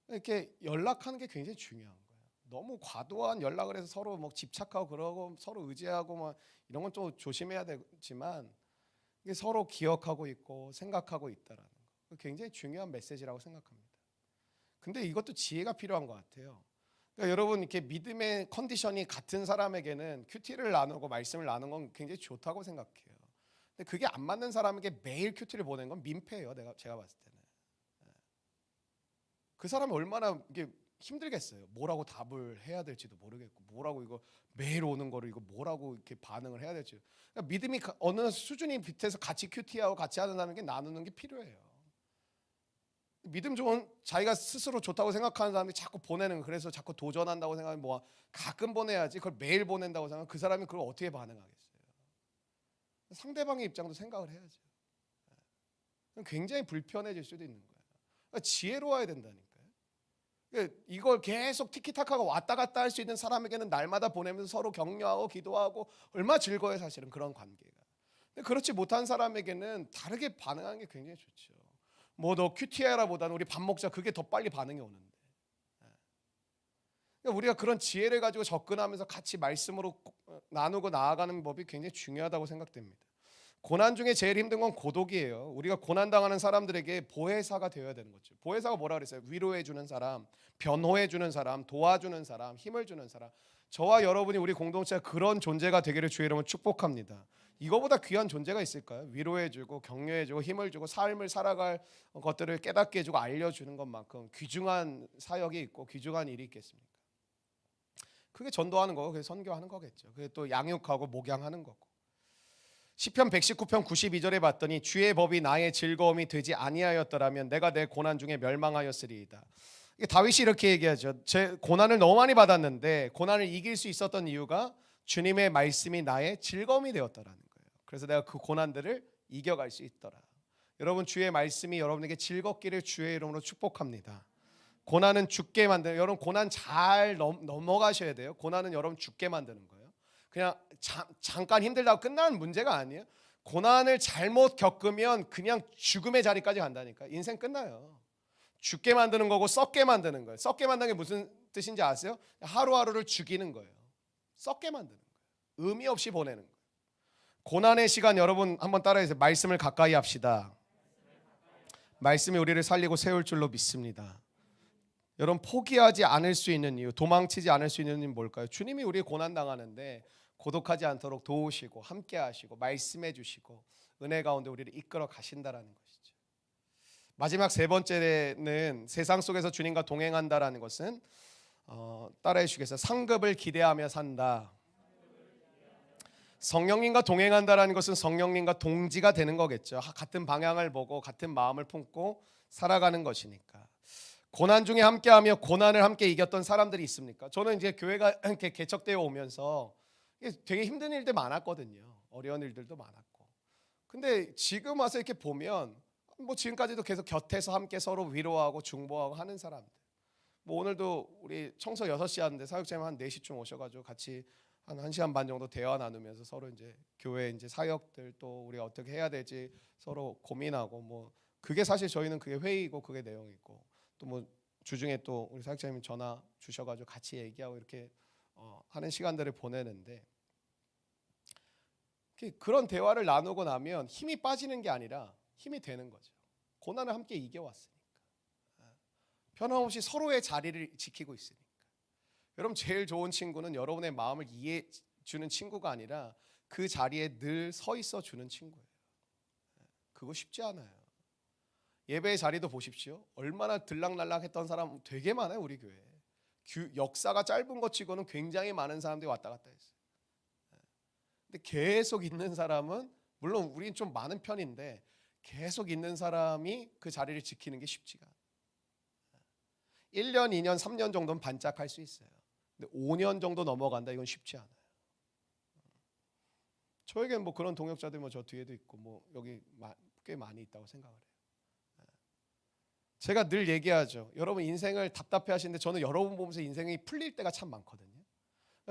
이렇게 연락하는 게 굉장히 중요한 거예요. 너무 과도한 연락을 해서 서로 뭐 집착하고 그러고 서로 의지하고 막 이런 건 좀 조심해야 되지만 이게 서로 기억하고 있고 생각하고 있다라는 거. 굉장히 중요한 메시지라고 생각합니다. 근데 이것도 지혜가 필요한 것 같아요. 그러니까 여러분 이렇게 믿음의 컨디션이 같은 사람에게는 큐티를 나누고 말씀을 나누는 건 굉장히 좋다고 생각해요. 근데 그게 안 맞는 사람에게 매일 큐티를 보내는 건 민폐예요. 제가 봤을 때는. 그 사람이 얼마나 이게 힘들겠어요. 뭐라고 답을 해야 될지도 모르겠고, 뭐라고 이거 매일 오는 거를 이거 뭐라고 이렇게 반응을 해야 될지. 그러니까 믿음이 어느 수준이 밑에서 같이 큐티하고 같이 하는 사람에게 나누는 게 필요해요. 믿음 좋은 자기가 스스로 좋다고 생각하는 사람이 자꾸 보내는, 그래서 자꾸 도전한다고 생각하면 뭐 가끔 보내야지 그걸 매일 보낸다고 생각하면 그 사람이 그걸 어떻게 반응하겠어요? 상대방의 입장도 생각을 해야죠. 굉장히 불편해질 수도 있는 거예요. 그러니까 지혜로워야 된다니까요. 이걸 계속 티키타카가 왔다 갔다 할 수 있는 사람에게는 날마다 보내면서 서로 격려하고 기도하고 얼마나 즐거워요 사실은 그런 관계가. 근데 그렇지 못한 사람에게는 다르게 반응하는 게 굉장히 좋죠. 뭐 너 큐티해라 보다는 우리 밥 먹자, 그게 더 빨리 반응이 오는데. 그러니까 우리가 그런 지혜를 가지고 접근하면서 같이 말씀으로 나누고 나아가는 법이 굉장히 중요하다고 생각됩니다. 고난 중에 제일 힘든 건 고독이에요. 우리가 고난당하는 사람들에게 보혜사가 되어야 되는 거죠. 보혜사가 뭐라 그랬어요? 위로해 주는 사람, 변호해 주는 사람, 도와주는 사람, 힘을 주는 사람. 저와 여러분이 우리 공동체가 그런 존재가 되기를 주의 이름으로 축복합니다. 이거보다 귀한 존재가 있을까요? 위로해 주고 격려해 주고 힘을 주고 삶을 살아갈 것들을 깨닫게 해 주고 알려주는 것만큼 귀중한 사역이 있고 귀중한 일이 있겠습니까? 그게 전도하는 거고 그게 선교하는 거겠죠. 그게 또 양육하고 목양하는 거고. 시편 119편 92절에 봤더니 주의 법이 나의 즐거움이 되지 아니하였더라면 내가 내 고난 중에 멸망하였으리이다. 다윗이 이렇게 얘기하죠. 제 고난을 너무 많이 받았는데 고난을 이길 수 있었던 이유가 주님의 말씀이 나의 즐거움이 되었더라는 거예요. 그래서 내가 그 고난들을 이겨갈 수 있더라. 여러분 주의 말씀이 여러분에게 즐겁기를 주의 이름으로 축복합니다. 고난은 죽게 만드는, 여러분 고난 잘 넘어가셔야 돼요. 고난은 여러분 죽게 만드는 거예요. 그냥 잠깐 힘들다고 끝나는 문제가 아니에요. 고난을 잘못 겪으면 그냥 죽음의 자리까지 간다니까. 인생 끝나요. 죽게 만드는 거고 썩게 만드는 거예요. 썩게 만드는 게 무슨 뜻인지 아세요? 하루하루를 죽이는 거예요. 썩게 만드는 거예요. 의미 없이 보내는 거예요. 고난의 시간 여러분 한번 따라해서 말씀을 가까이 합시다. 말씀이 우리를 살리고 세울 줄로 믿습니다. 여러분 포기하지 않을 수 있는 이유, 도망치지 않을 수 있는 이유는 뭘까요? 주님이 우리 고난 당하는데 고독하지 않도록 도우시고 함께 하시고 말씀해 주시고 은혜 가운데 우리를 이끌어 가신다라는 것이죠. 마지막 세 번째는 세상 속에서 주님과 동행한다라는 것은 따라해 주시겠어요? 상급을 기대하며 산다. 성령님과 동행한다라는 것은 성령님과 동지가 되는 거겠죠. 같은 방향을 보고 같은 마음을 품고 살아가는 것이니까. 고난 중에 함께하며 고난을 함께 이겼던 사람들이 있습니까? 저는 이제 교회가 이렇게 개척되어 오면서 되게 힘든 일들 많았거든요. 어려운 일들도 많았고. 근데 지금 와서 이렇게 보면 뭐 지금까지도 계속 곁에서 함께 서로 위로하고 중보하고 하는 사람들. 뭐 오늘도 우리 청소 6시 하는데 사역자님 한 4시쯤 오셔가지고 같이 한 1시간 반 정도 대화 나누면서 서로 이제 교회 이제 사역들 또 우리가 어떻게 해야 될지 서로 고민하고 뭐 그게 사실 저희는 그게 회의고 그게 내용이고 또 뭐 주중에 또 우리 사역자님이 전화 주셔가지고 같이 얘기하고 이렇게 하는 시간들을 보내는데 그런 대화를 나누고 나면 힘이 빠지는 게 아니라 힘이 되는 거죠. 고난을 함께 이겨왔으니까 변함없이 서로의 자리를 지키고 있으니까. 여러분 제일 좋은 친구는 여러분의 마음을 이해해 주는 친구가 아니라 그 자리에 늘 서 있어 주는 친구예요. 그거 쉽지 않아요. 예배의 자리도 보십시오. 얼마나 들락날락했던 사람 되게 많아요. 우리 교회에 역사가 짧은 것 치고는 굉장히 많은 사람들이 왔다 갔다 했어요. 근데 계속 있는 사람은, 물론 우리는 좀 많은 편인데 계속 있는 사람이 그 자리를 지키는 게 쉽지가 않아요. 1년, 2년, 3년 정도는 반짝할 수 있어요. 근데 5년 정도 넘어간다, 이건 쉽지 않아요. 저에겐 뭐 그런 동역자들 저 뒤에도 있고 여기 꽤 많이 있다고 생각을 해요. 제가 늘 얘기하죠. 여러분 인생을 답답해 하시는데 저는 여러분 보면서 인생이 풀릴 때가 참 많거든요.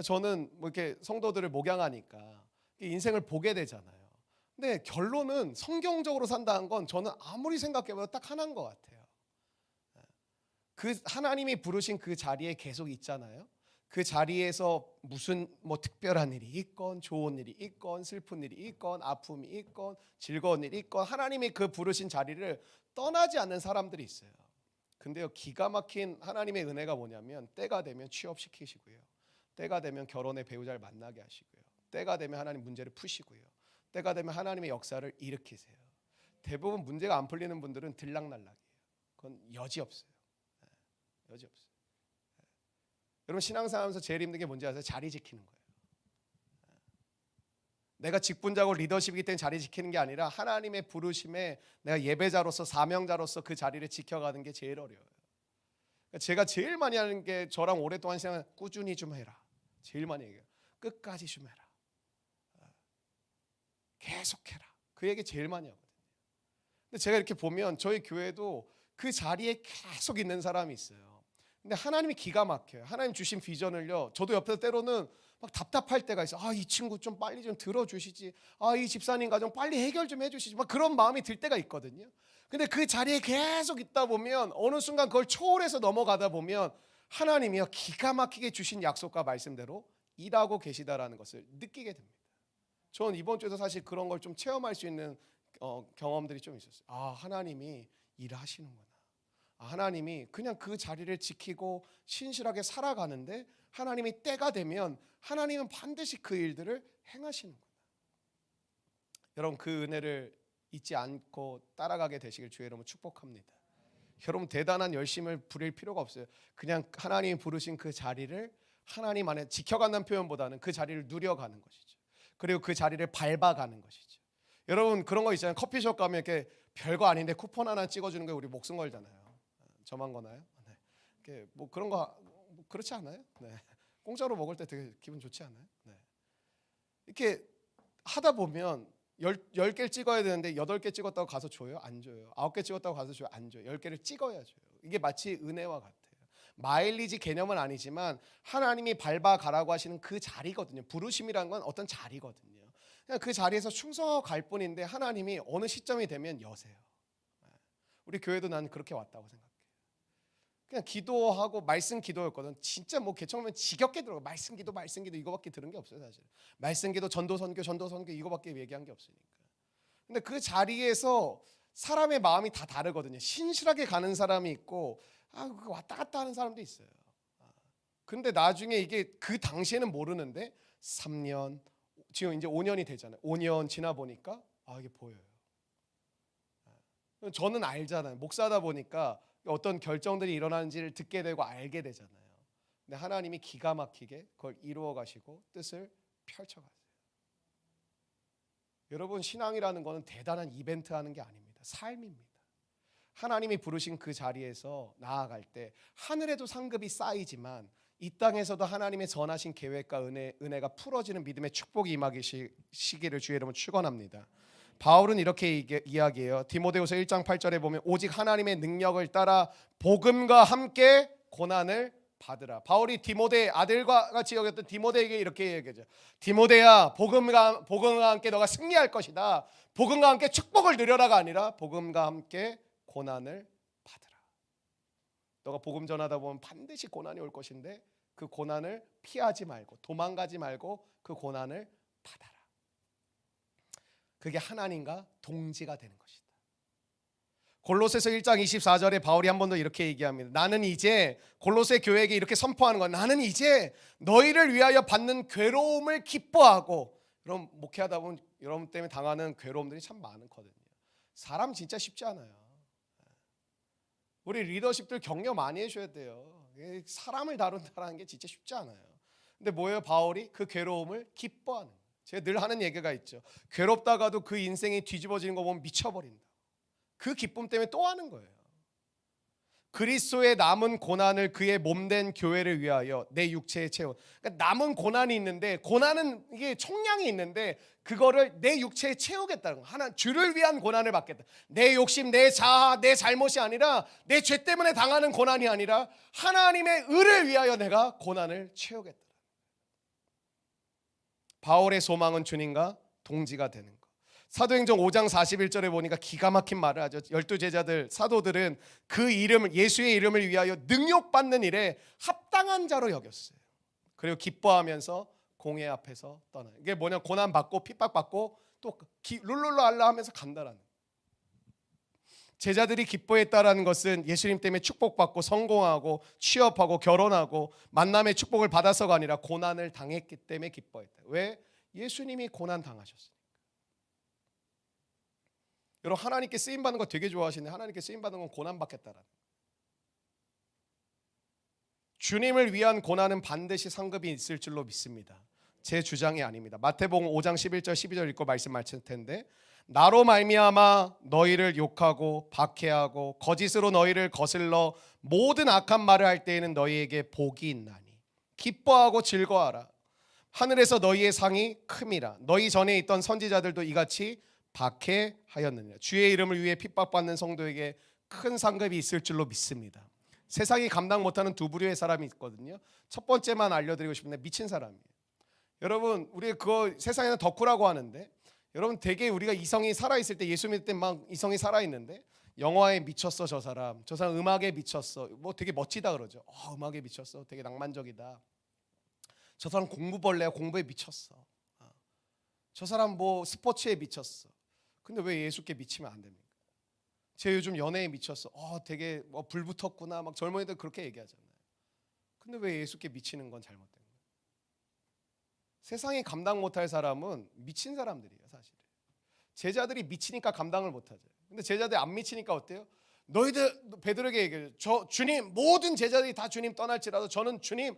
저는 이렇게 성도들을 목양하니까 인생을 보게 되잖아요. 근데 결론은 성경적으로 산다는 건 저는 아무리 생각해봐도 딱 하나인 것 같아요. 그 하나님이 부르신 그 자리에 계속 있잖아요. 그 자리에서 무슨 특별한 일이 있건 좋은 일이 있건 슬픈 일이 있건 아픔이 있건 즐거운 일이 있건 하나님이 그 부르신 자리를 떠나지 않는 사람들이 있어요. 근데요, 기가 막힌 하나님의 은혜가 뭐냐면 때가 되면 취업시키시고요, 때가 되면 결혼의 배우자를 만나게 하시고요, 때가 되면 하나님 문제를 푸시고요, 때가 되면 하나님의 역사를 일으키세요. 대부분 문제가 안 풀리는 분들은 들락날락이에요. 그건 여지 없어요. 여지 없어요. 여러분 신앙생활하면서 제일 힘든 게 뭔지 아세요? 자리 지키는 거예요. 내가 직분자고 리더십이기 때문에 자리 지키는 게 아니라 하나님의 부르심에 내가 예배자로서 사명자로서 그 자리를 지켜가는 게 제일 어려워요. 제가 제일 많이 하는 게, 저랑 오랫동안 생각, 꾸준히 좀 해라. 제일 많이 얘기해요. 끝까지 좀 해라. 계속해라. 그 얘기 제일 많이 하거든요. 근데 제가 이렇게 보면 저희 교회도 그 자리에 계속 있는 사람이 있어요. 근데 하나님이 기가 막혀요. 하나님 주신 비전을요, 저도 옆에서 때로는 막 답답할 때가 있어요. 이 친구 좀 빨리 좀 들어주시지. 이 집사님 가정 빨리 해결 좀 해주시지. 막 그런 마음이 들 때가 있거든요. 근데 그 자리에 계속 있다 보면 어느 순간 그걸 초월해서 넘어가다 보면 하나님이요, 기가 막히게 주신 약속과 말씀대로 일하고 계시다라는 것을 느끼게 됩니다. 저는 이번 주에도 사실 그런 걸 좀 체험할 수 있는 경험들이 좀 있었어요. 하나님이 일하시는구나. 하나님이 그냥 그 자리를 지키고 신실하게 살아가는데 하나님이 때가 되면 하나님은 반드시 그 일들을 행하시는구나. 여러분 그 은혜를 잊지 않고 따라가게 되시길 주의 이름으로 축복합니다. 여러분 대단한 열심을 부릴 필요가 없어요. 그냥 하나님이 부르신 그 자리를 하나님 안에 지켜간다는 표현보다는 그 자리를 누려가는 것이죠. 그리고 그 자리를 밟아가는 것이죠. 여러분 그런 거 있잖아요. 커피숍 가면 이렇게 별거 아닌데 쿠폰 하나 찍어주는 게 우리 목숨 걸잖아요. 저만 거나요? 네. 그런 거 그렇지 않아요? 네. 공짜로 먹을 때 되게 기분 좋지 않아요? 네. 이렇게 하다 보면 10개를 찍어야 되는데 8개 찍었다고 가서 줘요? 안 줘요. 9개 찍었다고 가서 줘요? 안 줘요. 10개를 찍어야 줘요. 이게 마치 은혜와 같아요. 마일리지 개념은 아니지만 하나님이 밟아가라고 하시는 그 자리거든요. 부르심이라는 건 어떤 자리거든요. 그냥 그 자리에서 충성하고 갈 뿐인데 하나님이 어느 시점이 되면 여세요. 우리 교회도 난 그렇게 왔다고 생각해요. 그냥 기도하고 말씀 기도였거든. 진짜 개척하면 지겹게 들어가. 말씀 기도 이거밖에 들은 게 없어요 사실. 말씀 기도, 전도 선교 이거밖에 얘기한 게 없으니까. 근데 그 자리에서 사람의 마음이 다 다르거든요. 신실하게 가는 사람이 있고 왔다 갔다 하는 사람도 있어요. 근데 나중에 이게 그 당시에는 모르는데 3년, 지금 이제 5년이 되잖아요. 5년 지나 보니까 이게 보여요. 저는 알잖아요. 목사다 보니까 어떤 결정들이 일어나는지를 듣게 되고 알게 되잖아요. 근데 하나님이 기가 막히게 그걸 이루어 가시고 뜻을 펼쳐 가세요. 여러분 신앙이라는 거는 대단한 이벤트 하는 게 아닙니다. 삶입니다. 하나님이 부르신 그 자리에서 나아갈 때 하늘에도 상급이 쌓이지만 이 땅에서도 하나님의 전하신 계획과 은혜가 풀어지는 믿음의 축복이 임하시기를 주의 이름으로 축원합니다. 바울은 이렇게 이야기해요. 디모데후서 1장 8절에 보면 오직 하나님의 능력을 따라 복음과 함께 고난을 받으라. 바울이 디모데 아들과 같이 여겼던 디모데에게 이렇게 얘기하죠. 디모데야, 복음과 함께 너가 승리할 것이다. 복음과 함께 축복을 누려라가 아니라 복음과 함께 고난을 받으라. 너가 복음 전하다 보면 반드시 고난이 올 것인데 그 고난을 피하지 말고 도망가지 말고 그 고난을 받아라. 그게 하나님과 동지가 되는 것이다. 골로새서 1장 24절에 바울이 한 번 더 이렇게 얘기합니다. 나는 이제 골로새 교회에게 이렇게 선포하는 거야. 나는 이제 너희를 위하여 받는 괴로움을 기뻐하고. 여러분 목회하다 보면 여러분 때문에 당하는 괴로움들이 참 많거든요. 사람 진짜 쉽지 않아요. 우리 리더십들 격려 많이 해줘야 돼요. 사람을 다룬다는 게 진짜 쉽지 않아요. 근데 뭐예요? 바울이 그 괴로움을 기뻐하는. 제가 늘 하는 얘기가 있죠. 괴롭다가도 그 인생이 뒤집어지는 거 보면 미쳐버린다. 그 기쁨 때문에 또 하는 거예요. 그리스도의 남은 고난을 그의 몸된 교회를 위하여 내 육체에 채워. 그러니까 남은 고난이 있는데, 고난은 이게 총량이 있는데 그거를 내 육체에 채우겠다는 거. 하나, 주를 위한 고난을 받겠다. 내 욕심, 내 자아, 내 잘못이 아니라, 내 죄 때문에 당하는 고난이 아니라 하나님의 의를 위하여 내가 고난을 채우겠다. 바울의 소망은 주님과 동지가 되는 거. 사도행전 5장 41절에 보니까 기가 막힌 말을 하죠. 12제자들, 사도들은 그 이름을, 예수의 이름을 위하여 능욕받는 일에 합당한 자로 여겼어요. 그리고 기뻐하면서 공회 앞에서 떠나요. 이게 뭐냐, 고난받고 핍박받고 또 룰룰루 알라 하면서 간다라는. 제자들이 기뻐했다라는 것은 예수님 때문에 축복받고 성공하고 취업하고 결혼하고 만남의 축복을 받아서가 아니라 고난을 당했기 때문에 기뻐했다. 왜? 예수님이 고난 당하셨어요. 여러분, 하나님께 쓰임받는 거 되게 좋아하시는데 하나님께 쓰임받는 건 고난 받겠다라는. 주님을 위한 고난은 반드시 상급이 있을 줄로 믿습니다. 제 주장이 아닙니다. 마태복음 5장 11절 12절 읽고 말씀 마칠 텐데, 나로 말미암아 너희를 욕하고 박해하고 거짓으로 너희를 거슬러 모든 악한 말을 할 때에는 너희에게 복이 있나니 기뻐하고 즐거워하라. 하늘에서 너희의 상이 큼이라. 너희 전에 있던 선지자들도 이같이 박해하였느니라. 주의 이름을 위해 핍박받는 성도에게 큰 상급이 있을 줄로 믿습니다. 세상이 감당 못하는 두 부류의 사람이 있거든요. 첫 번째만 알려드리고 싶은데, 미친 사람이에요. 여러분, 우리 그거 세상에는 덕후라고 하는데, 여러분 되게 우리가 이성이 살아있을 때, 예수 믿을 때 막 이성이 살아있는데 영화에 미쳤어 저 사람 음악에 미쳤어, 뭐 되게 멋지다 그러죠. 음악에 미쳤어, 되게 낭만적이다. 저 사람 공부벌레야, 공부에 미쳤어. 저 사람 뭐 스포츠에 미쳤어. 근데 왜 예수께 미치면 안 됩니까? 제 요즘 연애에 미쳤어. 되게 뭐 불 붙었구나. 막 젊은이들 그렇게 얘기하잖아요. 근데 왜 예수께 미치는 건 잘못된 거예요? 세상이 감당 못할 사람은 미친 사람들이에요, 사실. 제자들이 미치니까 감당을 못하죠. 근데 제자들이 안 미치니까 어때요? 너희들, 베드로에게 얘기해요. 주님, 모든 제자들이 다 주님 떠날지라도 저는 주님,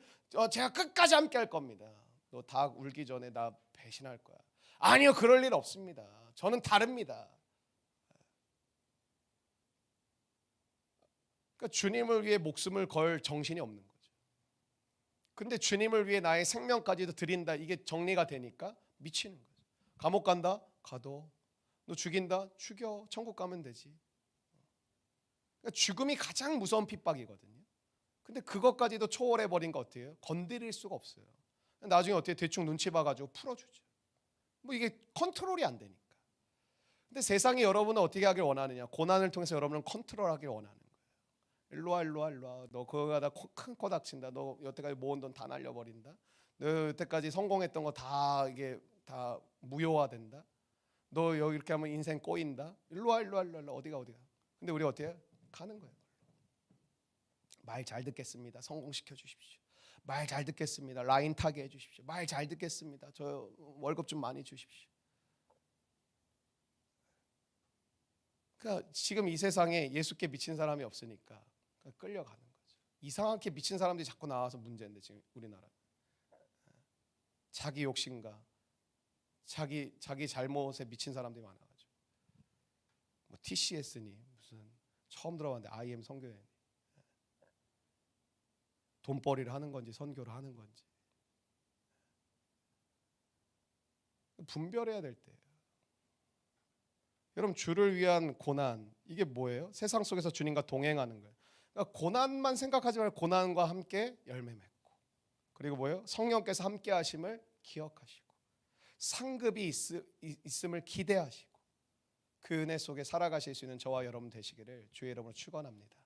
제가 끝까지 함께 할 겁니다. 너 다 울기 전에 나 배신할 거야. 아니요, 그럴 일 없습니다. 저는 다릅니다. 그러니까 주님을 위해 목숨을 걸 정신이 없는 거죠. 근데 주님을 위해 나의 생명까지도 드린다, 이게 정리가 되니까 미치는 거죠. 감옥 간다? 가도. 너 죽인다? 죽여. 천국 가면 되지. 그러니까 죽음이 가장 무서운 핍박이거든요. 근데 그것까지도 초월해버린 거 어때요? 건드릴 수가 없어요. 나중에 어떻게 대충 눈치 봐가지고 풀어주죠. 뭐 이게 컨트롤이 안 되니까. 근데 세상이 여러분은 어떻게 하길 원하느냐? 고난을 통해서 여러분은 컨트롤하길 원하는 거예요. 일로와. 너 그거 가다 큰 코 닥친다. 너 여태까지 모은 돈 다 날려버린다. 너 여태까지 성공했던 거 다 이게 다 무효화된다. 너 여기 이렇게 하면 인생 꼬인다. 일로와. 어디가. 근데 우리 어떻게 해요? 가는 거예요. 말 잘 듣겠습니다. 성공시켜 주십시오. 말 잘 듣겠습니다. 라인 타게 해주십시오. 말 잘 듣겠습니다. 저 월급 좀 많이 주십시오. 그러니까 지금 이 세상에 예수께 미친 사람이 없으니까 끌려가는 거죠. 이상하게 미친 사람들이 자꾸 나와서 문제인데, 지금 우리나라 자기 욕심과 자기 잘못에 미친 사람들이 많아가지고, 뭐 TCS니 무슨 처음 들어봤는데 IM 선교회 돈벌이를 하는 건지 선교를 하는 건지 분별해야 될 때예요. 여러분, 주를 위한 고난, 이게 뭐예요? 세상 속에서 주님과 동행하는 거예요. 그러니까 고난만 생각하지 말고 고난과 함께 열매 맺고, 그리고 뭐예요? 성령께서 함께 하심을 기억하시고 상급이 있음을 기대하시고 그 은혜 속에 살아가실 수 있는 저와 여러분 되시기를 주의 이름으로 축원합니다.